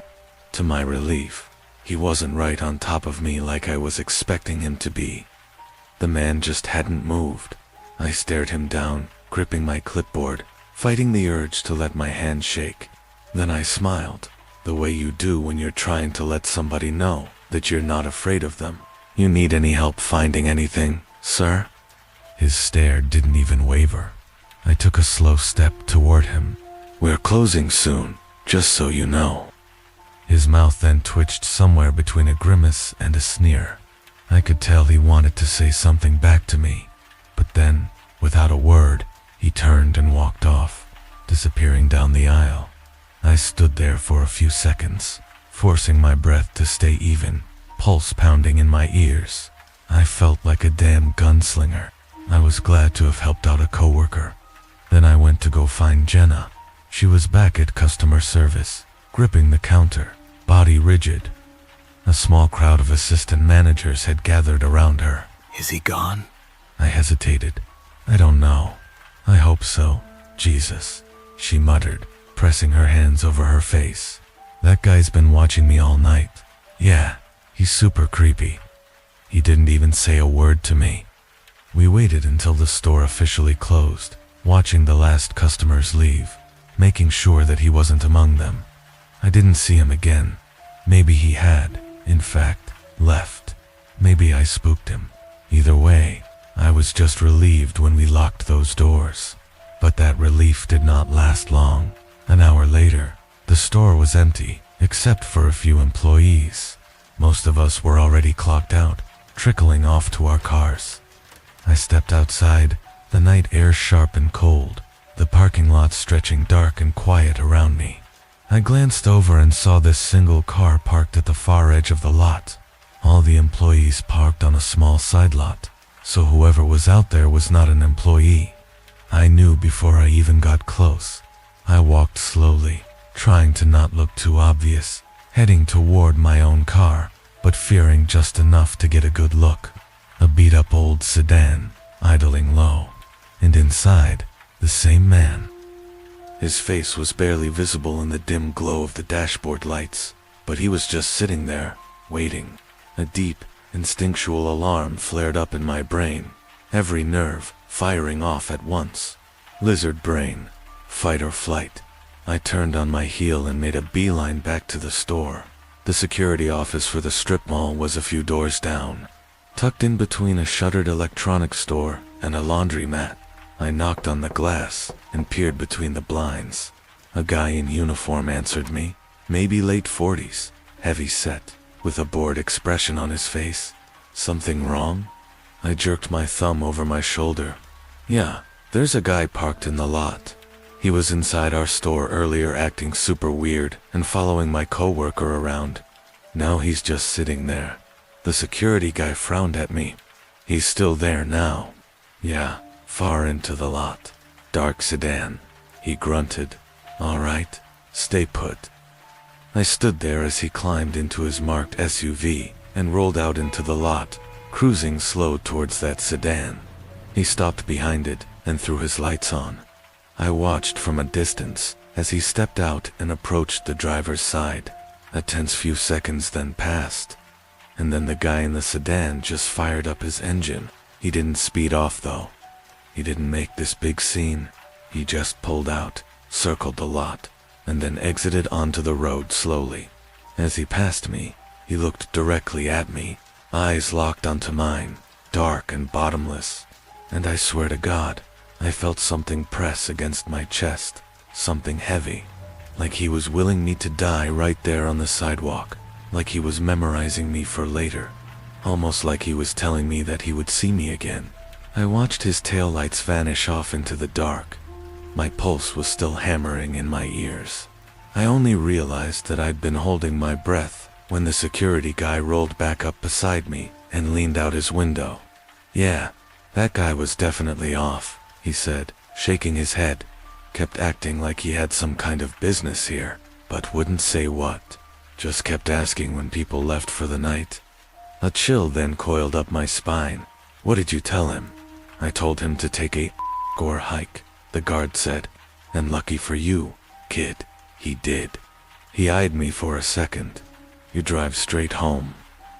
To my relief, he wasn't right on top of me like I was expecting him to be. The man just hadn't moved. I stared him down, gripping my clipboard, fighting the urge to let my hand shake. Then I smiled, the way you do when you're trying to let somebody know that you're not afraid of them. "You need any help finding anything, sir?" His stare didn't even waver. I took a slow step toward him. "We're closing soon, just so you know." His mouth then twitched somewhere between a grimace and a sneer. I could tell he wanted to say something back to me, but then, without a word, he turned and walked off, disappearing down the aisle. I stood there for a few seconds, forcing my breath to stay even, pulse pounding in my ears. I felt like a damn gunslinger. I was glad to have helped out a coworker. Then I went to go find Jenna. She was back at customer service, gripping the counter, body rigid. A small crowd of assistant managers had gathered around her. Is he gone? I hesitated. "I don't know. I hope so. Jesus," she muttered, pressing her hands over her face. "That guy's been watching me all night. Yeah, he's super creepy." He didn't even say a word to me. We waited until the store officially closed, watching the last customers leave, making sure that he wasn't among them. I didn't see him again. Maybe he had, in fact, left. Maybe I spooked him. Either way, I was just relieved when we locked those doors. But that relief did not last long. An hour later, the store was empty, except for a few employees. Most of us were already clocked out, trickling off to our cars. I stepped outside, the night air sharp and cold, the parking lot stretching dark and quiet around me. I glanced over and saw this single car parked at the far edge of the lot. All the employees parked on a small side lot, so whoever was out there was not an employee. I knew before I even got close. I walked slowly, trying to not look too obvious, heading toward my own car, but fearing just enough to get a good look. A beat-up old sedan, idling low, and inside, the same man. His face was barely visible in the dim glow of the dashboard lights, but he was just sitting there, waiting. A deep, instinctual alarm flared up in my brain, every nerve firing off at once. Lizard brain, fight or flight. I turned on my heel and made a beeline back to the store. The security office for the strip mall was a few doors down, tucked in between a shuttered electronics store and a laundromat. I knocked on the glass and peered between the blinds. A guy in uniform answered me, maybe late 40s, heavy set, with a bored expression on his face. Something wrong? I jerked my thumb over my shoulder. Yeah, there's a guy parked in the lot. He was inside our store earlier acting super weird and following my coworker around. Now he's just sitting there. The security guy frowned at me. He's still there now. Yeah, far into the lot. Dark sedan. He grunted. All right, stay put. I stood there as he climbed into his marked SUV and rolled out into the lot, cruising slow towards that sedan. He stopped behind it and threw his lights on. I watched from a distance as he stepped out and approached the driver's side. A tense few seconds then passed, and then the guy in the sedan just fired up his engine. He didn't speed off though. He didn't make this big scene. He just pulled out, circled the lot, and then exited onto the road slowly. As he passed me, he looked directly at me, eyes locked onto mine, dark and bottomless. And I swear to God, I felt something press against my chest, something heavy, like he was willing me to die right there on the sidewalk, like he was memorizing me for later, almost like he was telling me that he would see me again. I watched his taillights vanish off into the dark. My pulse was still hammering in my ears. I only realized that I'd been holding my breath when the security guy rolled back up beside me and leaned out his window. Yeah, that guy was definitely off, he said, shaking his head. Kept acting like he had some kind of business here, but wouldn't say what. Just kept asking when people left for the night. A chill then coiled up my spine. What did you tell him? I told him to take a or hike, the guard said. And lucky for you, kid, he did. He eyed me for a second. You drive straight home.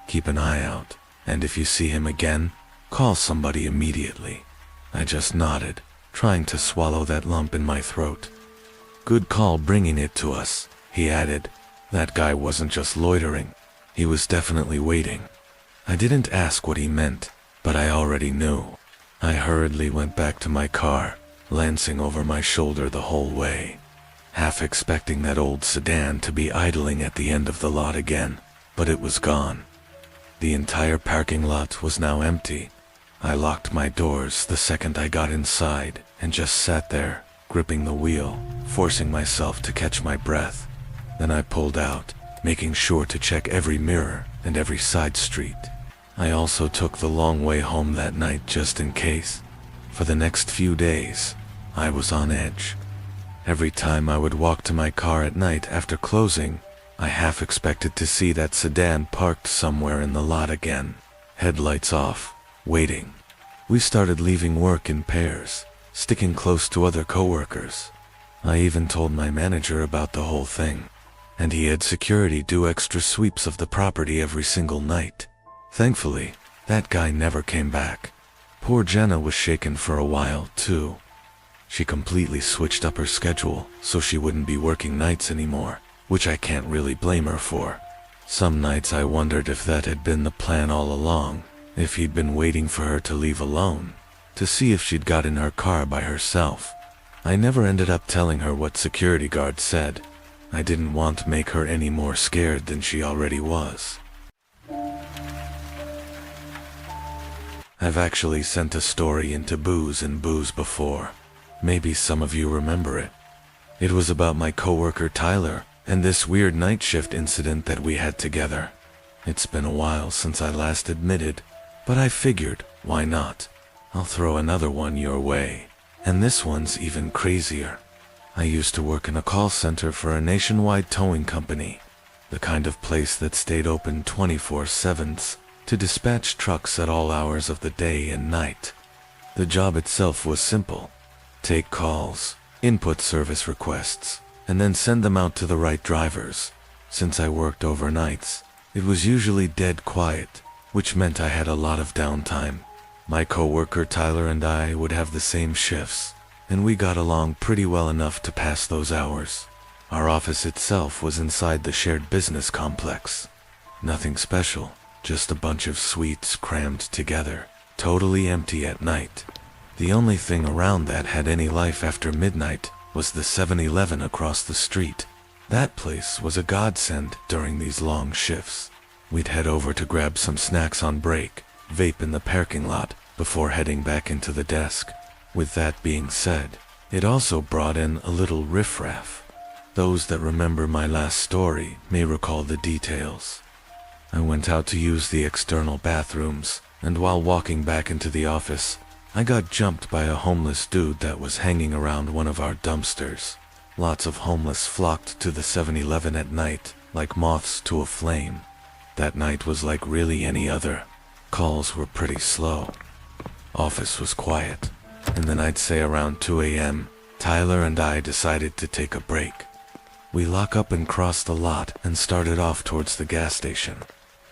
Keep an eye out, and if you see him again, call somebody immediately. I just nodded, trying to swallow that lump in my throat. Good call bringing it to us, he added. That guy wasn't just loitering. He was definitely waiting. I didn't ask what he meant, but I already knew. I hurriedly went back to my car, glancing over my shoulder the whole way, half expecting that old sedan to be idling at the end of the lot again, but it was gone. The entire parking lot was now empty. I locked my doors the second I got inside and just sat there, gripping the wheel, forcing myself to catch my breath. Then I pulled out, making sure to check every mirror and every side street. I also took the long way home that night just in case. For the next few days, I was on edge. Every time I would walk to my car at night after closing, I half expected to see that sedan parked somewhere in the lot again, headlights off, waiting. We started leaving work in pairs, sticking close to other coworkers. I even told my manager about the whole thing, and he had security do extra sweeps of the property every single night. Thankfully, that guy never came back. Poor Jenna was shaken for a while, too. She completely switched up her schedule so she wouldn't be working nights anymore, which I can't really blame her for. Some nights I wondered if that had been the plan all along, if he'd been waiting for her to leave alone, to see if she'd got in her car by herself. I never ended up telling her what security guard said. I didn't want to make her any more scared than she already was. I've actually sent a story into Booze and Booze before. Maybe some of you remember it. It was about my coworker Tyler and this weird night shift incident that we had together. It's been a while since I last admitted, but I figured, why not? I'll throw another one your way. And this one's even crazier. I used to work in a call center for a nationwide towing company, the kind of place that stayed open 24/7 to dispatch trucks at all hours of the day and night. The job itself was simple. Take calls, input service requests, and then send them out to the right drivers. Since I worked overnights, it was usually dead quiet, which meant I had a lot of downtime. My coworker Tyler and I would have the same shifts, and we got along pretty well enough to pass those hours. Our office itself was inside the shared business complex. Nothing special, just a bunch of suites crammed together, totally empty at night. The only thing around that had any life after midnight was the 7-Eleven across the street. That place was a godsend during these long shifts. We'd head over to grab some snacks on break, vape in the parking lot, before heading back into the desk. With that being said, it also brought in a little riffraff. Those that remember my last story may recall the details. I went out to use the external bathrooms, and while walking back into the office, I got jumped by a homeless dude that was hanging around one of our dumpsters. Lots of homeless flocked to the 7-Eleven at night, like moths to a flame. That night was like really any other. Calls were pretty slow. Office was quiet. And then I'd say around 2 a.m., Tyler and I decided to take a break. We lock up and crossed the lot and started off towards the gas station.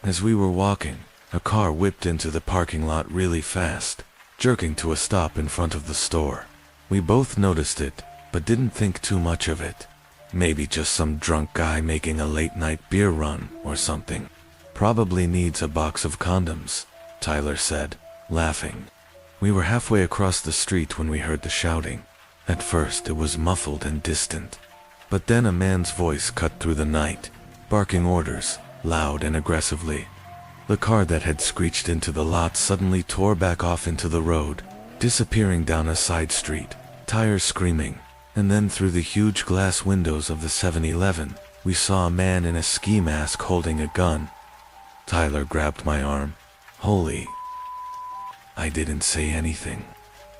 As we were walking, a car whipped into the parking lot really fast, jerking to a stop in front of the store. We both noticed it, but didn't think too much of it. Maybe just some drunk guy making a late-night beer run or something. Probably needs a box of condoms, Tyler said, laughing. We were halfway across the street when we heard the shouting. At first it was muffled and distant, but then a man's voice cut through the night, barking orders, loud and aggressively. The car that had screeched into the lot suddenly tore back off into the road, disappearing down a side street, tires screaming, and then through the huge glass windows of the 7-Eleven, we saw a man in a ski mask holding a gun. Tyler grabbed my arm. Holy... I didn't say anything.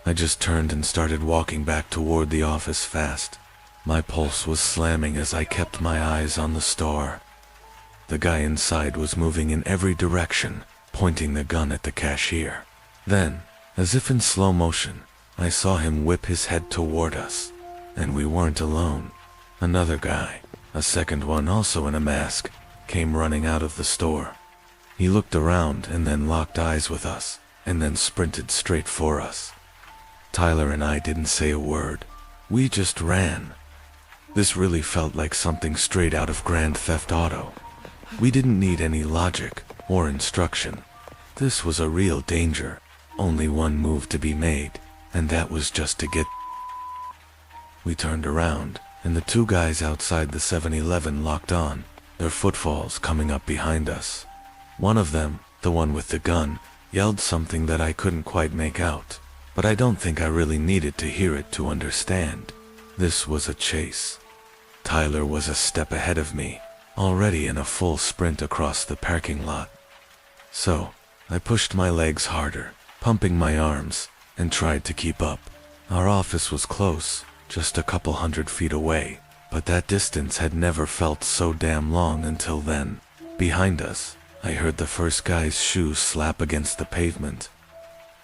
I just turned and started walking back toward the office fast. My pulse was slamming as I kept my eyes on the store. The guy inside was moving in every direction, pointing the gun at the cashier. Then, as if in slow motion, I saw him whip his head toward us. And we weren't alone. Another guy, a second one also in a mask, came running out of the store. He looked around and then locked eyes with us, and then sprinted straight for us. Tyler and I didn't say a word. We just ran. This really felt like something straight out of Grand Theft Auto. We didn't need any logic or instruction. This was a real danger. Only one move to be made, and that was just to get... We turned around, and the two guys outside the 7-Eleven locked on, their footfalls coming up behind us. One of them, the one with the gun, yelled something that I couldn't quite make out, but I don't think I really needed to hear it to understand. This was a chase. Tyler was a step ahead of me, already in a full sprint across the parking lot. So, I pushed my legs harder, pumping my arms, and tried to keep up. Our office was close, just a couple 100 feet away, but that distance had never felt so damn long until then. Behind us, I heard the first guy's shoes slap against the pavement.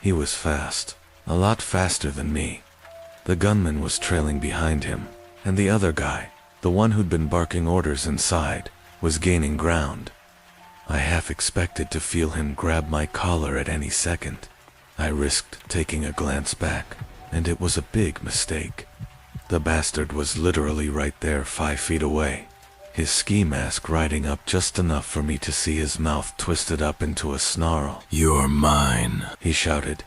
He was fast, a lot faster than me. The gunman was trailing behind him, and the other guy, the one who'd been barking orders inside, was gaining ground. I half expected to feel him grab my collar at any second. I risked taking a glance back, and it was a big mistake. The bastard was literally right there 5 feet away, his ski mask riding up just enough for me to see his mouth twisted up into a snarl. "You're mine," he shouted.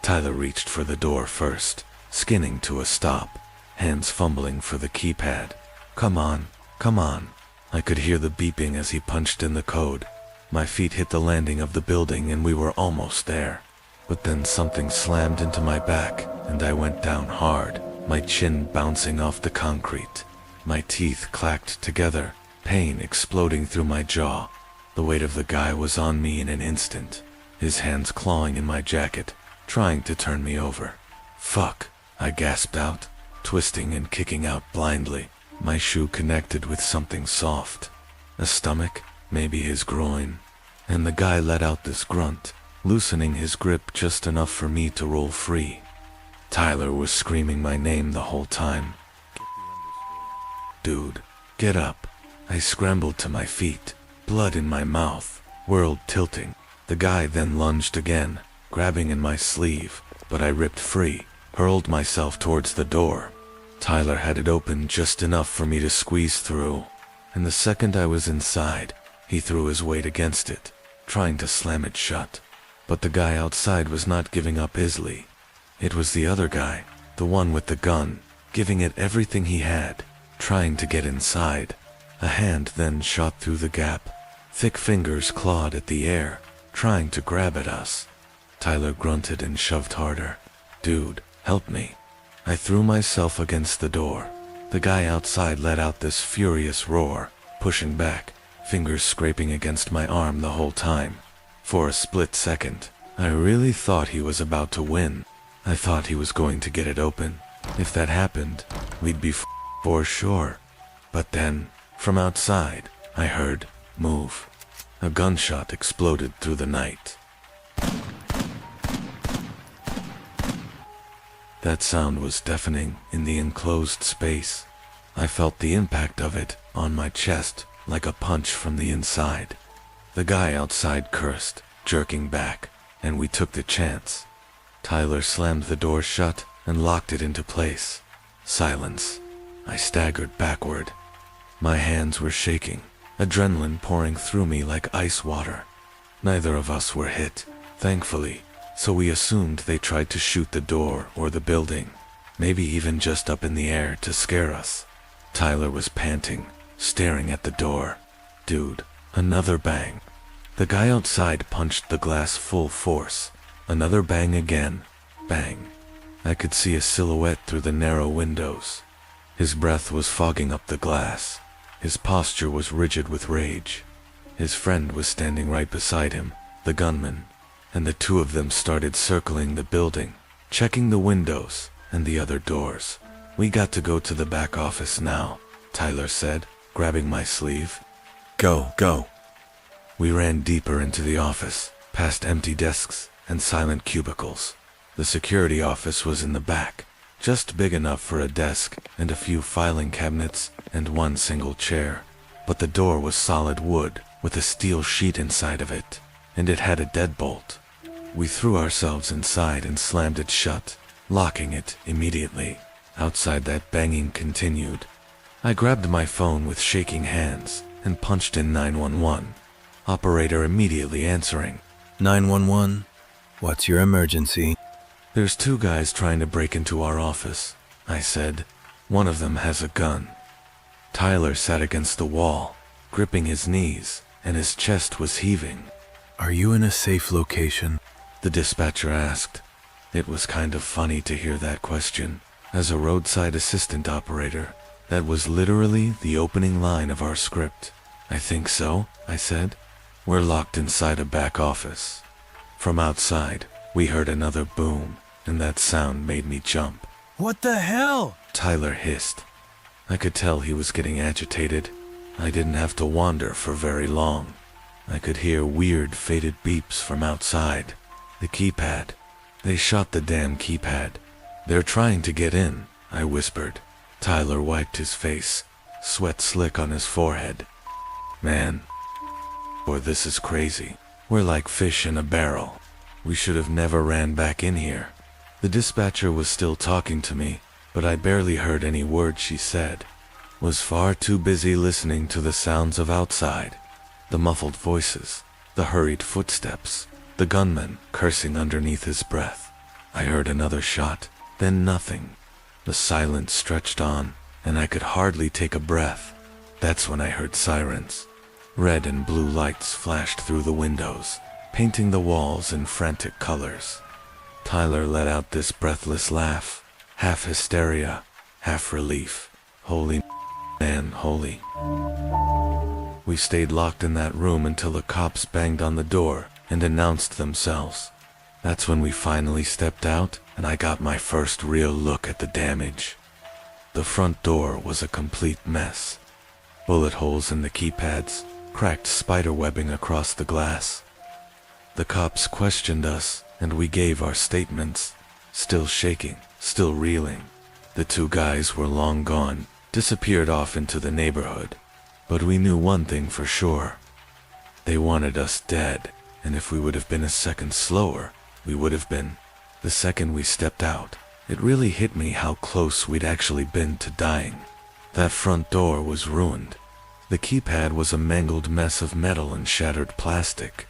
Tyler reached for the door first, skinning to a stop, hands fumbling for the keypad. Come on, come on. I could hear the beeping as he punched in the code. My feet hit the landing of the building and we were almost there. But then something slammed into my back and I went down hard. my chin bouncing off the concrete. My teeth clacked together, pain exploding through my jaw. The weight of the guy was on me in an instant, his hands clawing in my jacket, trying to turn me over. Fuck, I gasped out, twisting and kicking out blindly. My shoe connected with something soft. A stomach, maybe his groin. And the guy let out this grunt, loosening his grip just enough for me to roll free. Tyler was screaming my name the whole time. Dude, get up. I scrambled to my feet, blood in my mouth, world tilting. The guy then lunged again, grabbing in my sleeve, but I ripped free, hurled myself towards the door. Tyler had it open just enough for me to squeeze through, and the second I was inside, he threw his weight against it, trying to slam it shut. But the guy outside was not giving up easily. It was the other guy, the one with the gun, giving it everything he had, trying to get inside. A hand then shot through the gap. Thick fingers clawed at the air, trying to grab at us. Tyler grunted and shoved harder. Dude, help me. I threw myself against the door. The guy outside let out this furious roar, pushing back, fingers scraping against my arm the whole time. For a split second, I really thought he was about to win. I thought he was going to get it open. If that happened, we'd be for sure. But then, from outside, I heard, "Move." A gunshot exploded through the night. That sound was deafening in the enclosed space. I felt the impact of it on my chest like a punch from the inside. The guy outside cursed, jerking back, and we took the chance. Tyler slammed the door shut and locked it into place. Silence. I staggered backward. My hands were shaking, adrenaline pouring through me like ice water. Neither of us were hit, thankfully, so we assumed they tried to shoot the door or the building, maybe even just up in the air to scare us. Tyler was panting, staring at the door. Dude, another bang. The guy outside punched the glass full force. Another bang again. Bang. I could see a silhouette through the narrow windows. His breath was fogging up the glass. His posture was rigid with rage. His friend was standing right beside him, the gunman, and the two of them started circling the building, checking the windows and the other doors. "We got to go to the back office now," Tyler said, grabbing my sleeve. Go. We ran deeper into the office, past empty desks and silent cubicles. The security office was in the back, just big enough for a desk and a few filing cabinets and one single chair. But the door was solid wood with a steel sheet inside of it, and it had a deadbolt. We threw ourselves inside and slammed it shut, locking it immediately. Outside, that banging continued. I grabbed my phone with shaking hands and punched in 911. Operator immediately answering. 911, what's your emergency? "There's two guys trying to break into our office," I said. "One of them has a gun." Tyler sat against the wall, gripping his knees, and his chest was heaving. Are you in a safe location? The dispatcher asked. It was kind of funny to hear that question. As a roadside assistant operator, that was literally the opening line of our script. "I think so," I said. "We're locked inside a back office." From outside, we heard another boom, and that sound made me jump. What the hell? Tyler hissed. I could tell he was getting agitated. I didn't have to wander for very long. I could hear weird faded beeps from outside. The keypad. They shot the damn keypad. "They're trying to get in," I whispered. Tyler wiped his face, sweat slick on his forehead. "Man, boy, this is crazy. We're like fish in a barrel. We should have never ran back in here." The dispatcher was still talking to me, but I barely heard any word she said. Was far too busy listening to the sounds of outside. The muffled voices, the hurried footsteps, the gunman cursing underneath his breath. I heard another shot, then nothing. The silence stretched on, and I could hardly take a breath. That's when I heard sirens. Red and blue lights flashed through the windows, painting the walls in frantic colors. Tyler let out this breathless laugh. half hysteria, half relief. Holy man, holy. We stayed locked in that room until the cops banged on the door and announced themselves. That's when we finally stepped out, and I got my first real look at the damage. The front door was a complete mess. Bullet holes in the keypads, cracked spider webbing across the glass. The cops questioned us, and we gave our statements, still shaking, still reeling. The two guys were long gone, disappeared off into the neighborhood. But we knew one thing for sure. They wanted us dead, and if we would have been a second slower, we would have been. The second we stepped out, it really hit me how close we'd actually been to dying. That front door was ruined. The keypad was a mangled mess of metal and shattered plastic.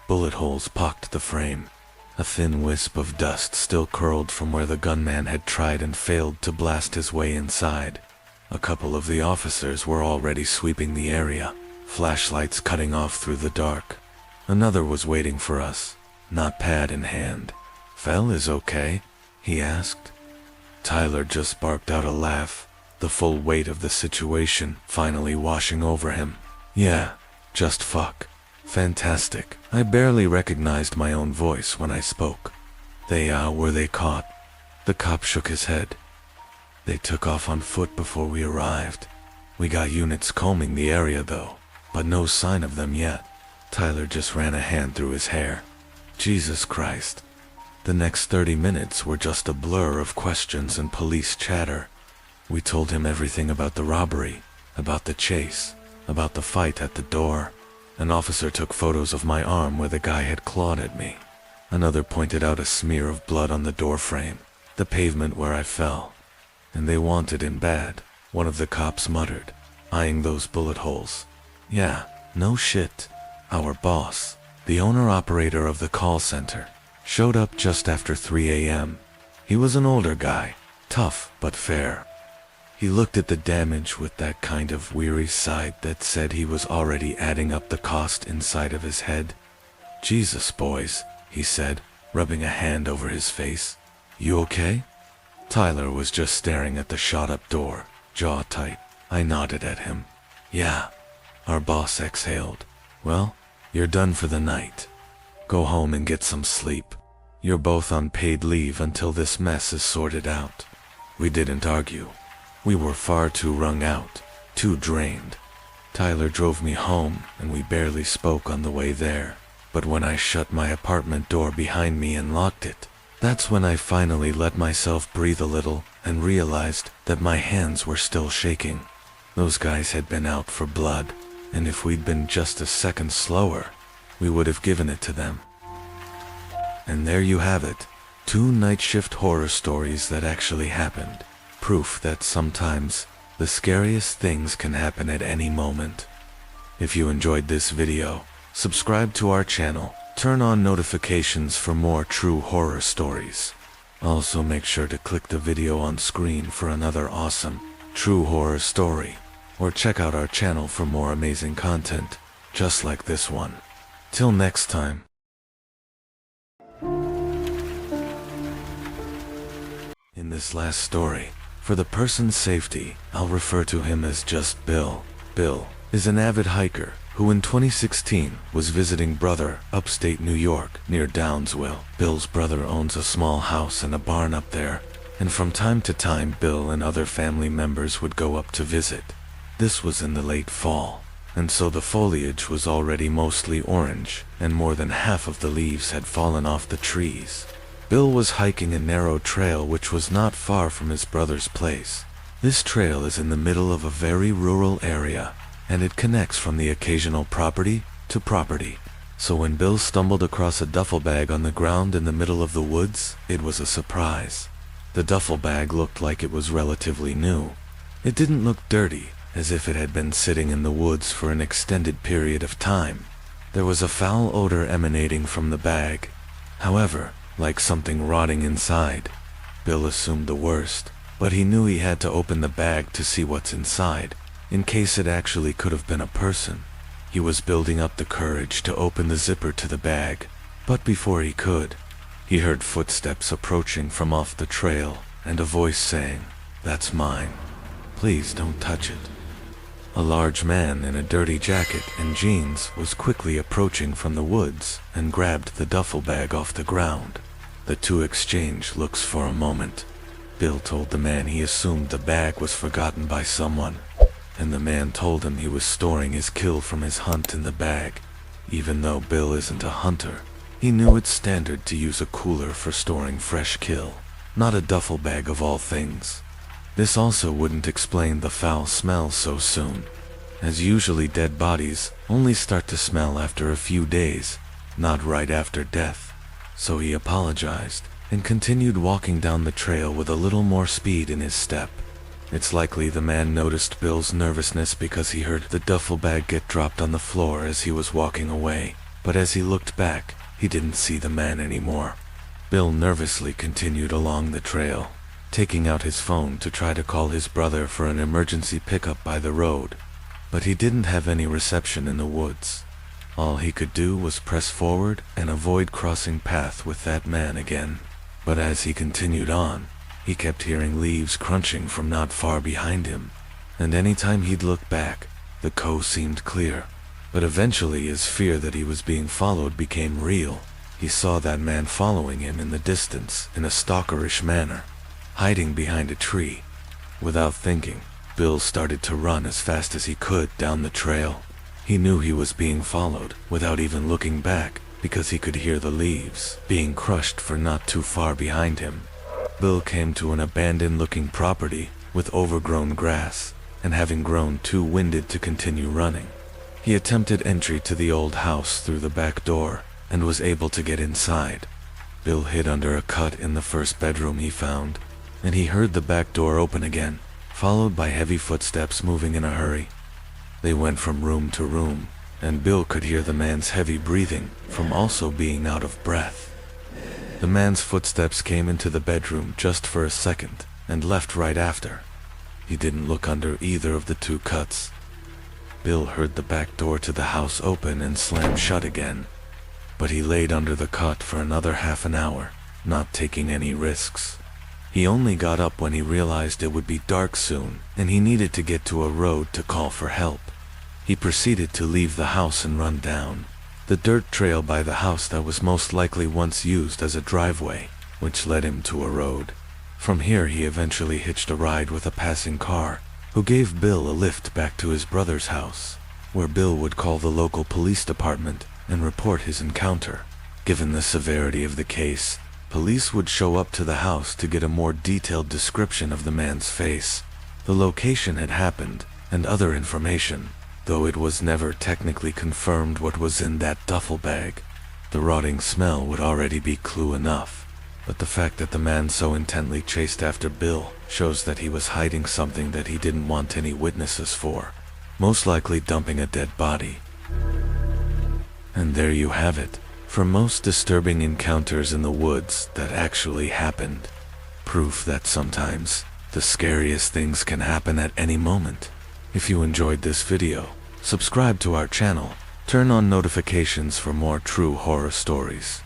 Bullet holes pocked the frame. A thin wisp of dust still curled from where the gunman had tried and failed to blast his way inside. A couple of the officers were already sweeping the area, flashlights cutting off through the dark. Another was waiting for us, not pad in hand. "Fell is okay?" he asked. Tyler just barked out a laugh, the full weight of the situation finally washing over him. "Yeah, just fuck. Fantastic." I barely recognized my own voice when I spoke. Were they caught?" The cop shook his head. "They took off on foot before we arrived. We got units combing the area though, but no sign of them yet." Tyler just ran a hand through his hair. Jesus Christ. The next 30 minutes were just a blur of questions and police chatter. We told him everything about the robbery, about the chase, about the fight at the door. An officer took photos of my arm where the guy had clawed at me. Another pointed out a smear of blood on the door frame, the pavement where I fell. "And they wanted him bad," one of the cops muttered, eyeing those bullet holes. "Yeah, no shit. Our boss, the owner-operator of the call center, showed up just after 3 a.m. He was an older guy, tough but fair. He looked at the damage with that kind of weary side that said he was already adding up the cost inside of his head. "Jesus, boys," he said, rubbing a hand over his face. "You okay?" Tyler was just staring at the shot-up door, jaw tight. I nodded at him. "Yeah." Our boss exhaled. "Well, you're done for the night. Go home and get some sleep. You're both on paid leave until this mess is sorted out." We didn't argue. We were far too wrung out, too drained. Tyler drove me home, and we barely spoke on the way there. But when I shut my apartment door behind me and locked it, that's when I finally let myself breathe a little and realized that my hands were still shaking. Those guys had been out for blood, and if we'd been just a second slower, we would have given it to them. And there you have it, 2 night shift horror stories that actually happened. Proof that sometimes the scariest things can happen at any moment. If you enjoyed this video, subscribe to our channel, turn on notifications for more true horror stories. Also make sure to click the video on screen for another awesome, true horror story, or check out our channel for more amazing content, just like this one. Till next time. In this last story, for the person's safety, I'll refer to him as just Bill. Bill is an avid hiker who in 2016 was visiting brother upstate New York near Downsville. Bill's brother owns a small house and a barn up there, and from time to time Bill and other family members would go up to visit. This was in the late fall, and so the foliage was already mostly orange, and more than half of the leaves had fallen off the trees. Bill was hiking a narrow trail which was not far from his brother's place. This trail is in the middle of a very rural area, and it connects from the occasional property to property. So when Bill stumbled across a duffel bag on the ground in the middle of the woods, it was a surprise. The duffel bag looked like it was relatively new. It didn't look dirty, as if it had been sitting in the woods for an extended period of time. There was a foul odor emanating from the bag. However, like something rotting inside. Bill assumed the worst, but he knew he had to open the bag to see what's inside, in case it actually could have been a person. He was building up the courage to open the zipper to the bag, but before he could, he heard footsteps approaching from off the trail. and a voice saying, "That's mine. Please don't touch it." A large man in a dirty jacket and jeans was quickly approaching from the woods and grabbed the duffel bag off the ground. The two exchanged looks for a moment. Bill told the man he assumed the bag was forgotten by someone, and the man told him he was storing his kill from his hunt in the bag. Even though Bill isn't a hunter, he knew it's standard to use a cooler for storing fresh kill, not a duffel bag of all things. This also wouldn't explain the foul smell so soon, as usually dead bodies only start to smell after a few days, not right after death. So he apologized and continued walking down the trail with a little more speed in his step. It's likely the man noticed Bill's nervousness because he heard the duffel bag get dropped on the floor as he was walking away, but as he looked back, he didn't see the man anymore. Bill nervously continued along the trail, taking out his phone to try to call his brother for an emergency pickup by the road, but he didn't have any reception in the woods. All he could do was press forward and avoid crossing path with that man again. But as he continued on, he kept hearing leaves crunching from not far behind him, and anytime he'd look back, the coast seemed clear. But eventually his fear that he was being followed became real. He saw that man following him in the distance in a stalkerish manner, hiding behind a tree. Without thinking, Bill started to run as fast as he could down the trail. He knew he was being followed without even looking back because he could hear the leaves being crushed for not too far behind him. Bill came to an abandoned-looking property with overgrown grass, and having grown too winded to continue running, he attempted entry to the old house through the back door and was able to get inside. Bill hid under a cut in the first bedroom he found, and he heard the back door open again, followed by heavy footsteps moving in a hurry. They went from room to room, and Bill could hear the man's heavy breathing from also being out of breath. The man's footsteps came into the bedroom just for a second and left right after. He didn't look under either of the two cuts. Bill heard the back door to the house open and slam shut again, but he laid under the cot for another half an hour, not taking any risks. He only got up when he realized it would be dark soon and he needed to get to a road to call for help. He proceeded to leave the house and run down the dirt trail by the house that was most likely once used as a driveway, which led him to a road. From here he eventually hitched a ride with a passing car, who gave Bill a lift back to his brother's house, where Bill would call the local police department and report his encounter. Given the severity of the case, police would show up to the house to get a more detailed description of the man's face, the location had happened, and other information, though it was never technically confirmed what was in that duffel bag. The rotting smell would already be clue enough, but the fact that the man so intently chased after Bill shows that he was hiding something that he didn't want any witnesses for, most likely dumping a dead body. And there you have it, for most disturbing encounters in the woods that actually happened. Proof that sometimes the scariest things can happen at any moment. If you enjoyed this video, subscribe to our channel, turn on notifications for more true horror stories.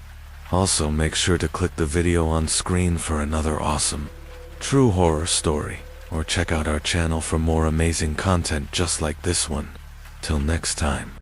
Also make sure to click the video on screen for another awesome, true horror story, or check out our channel for more amazing content just like this one. Till next time.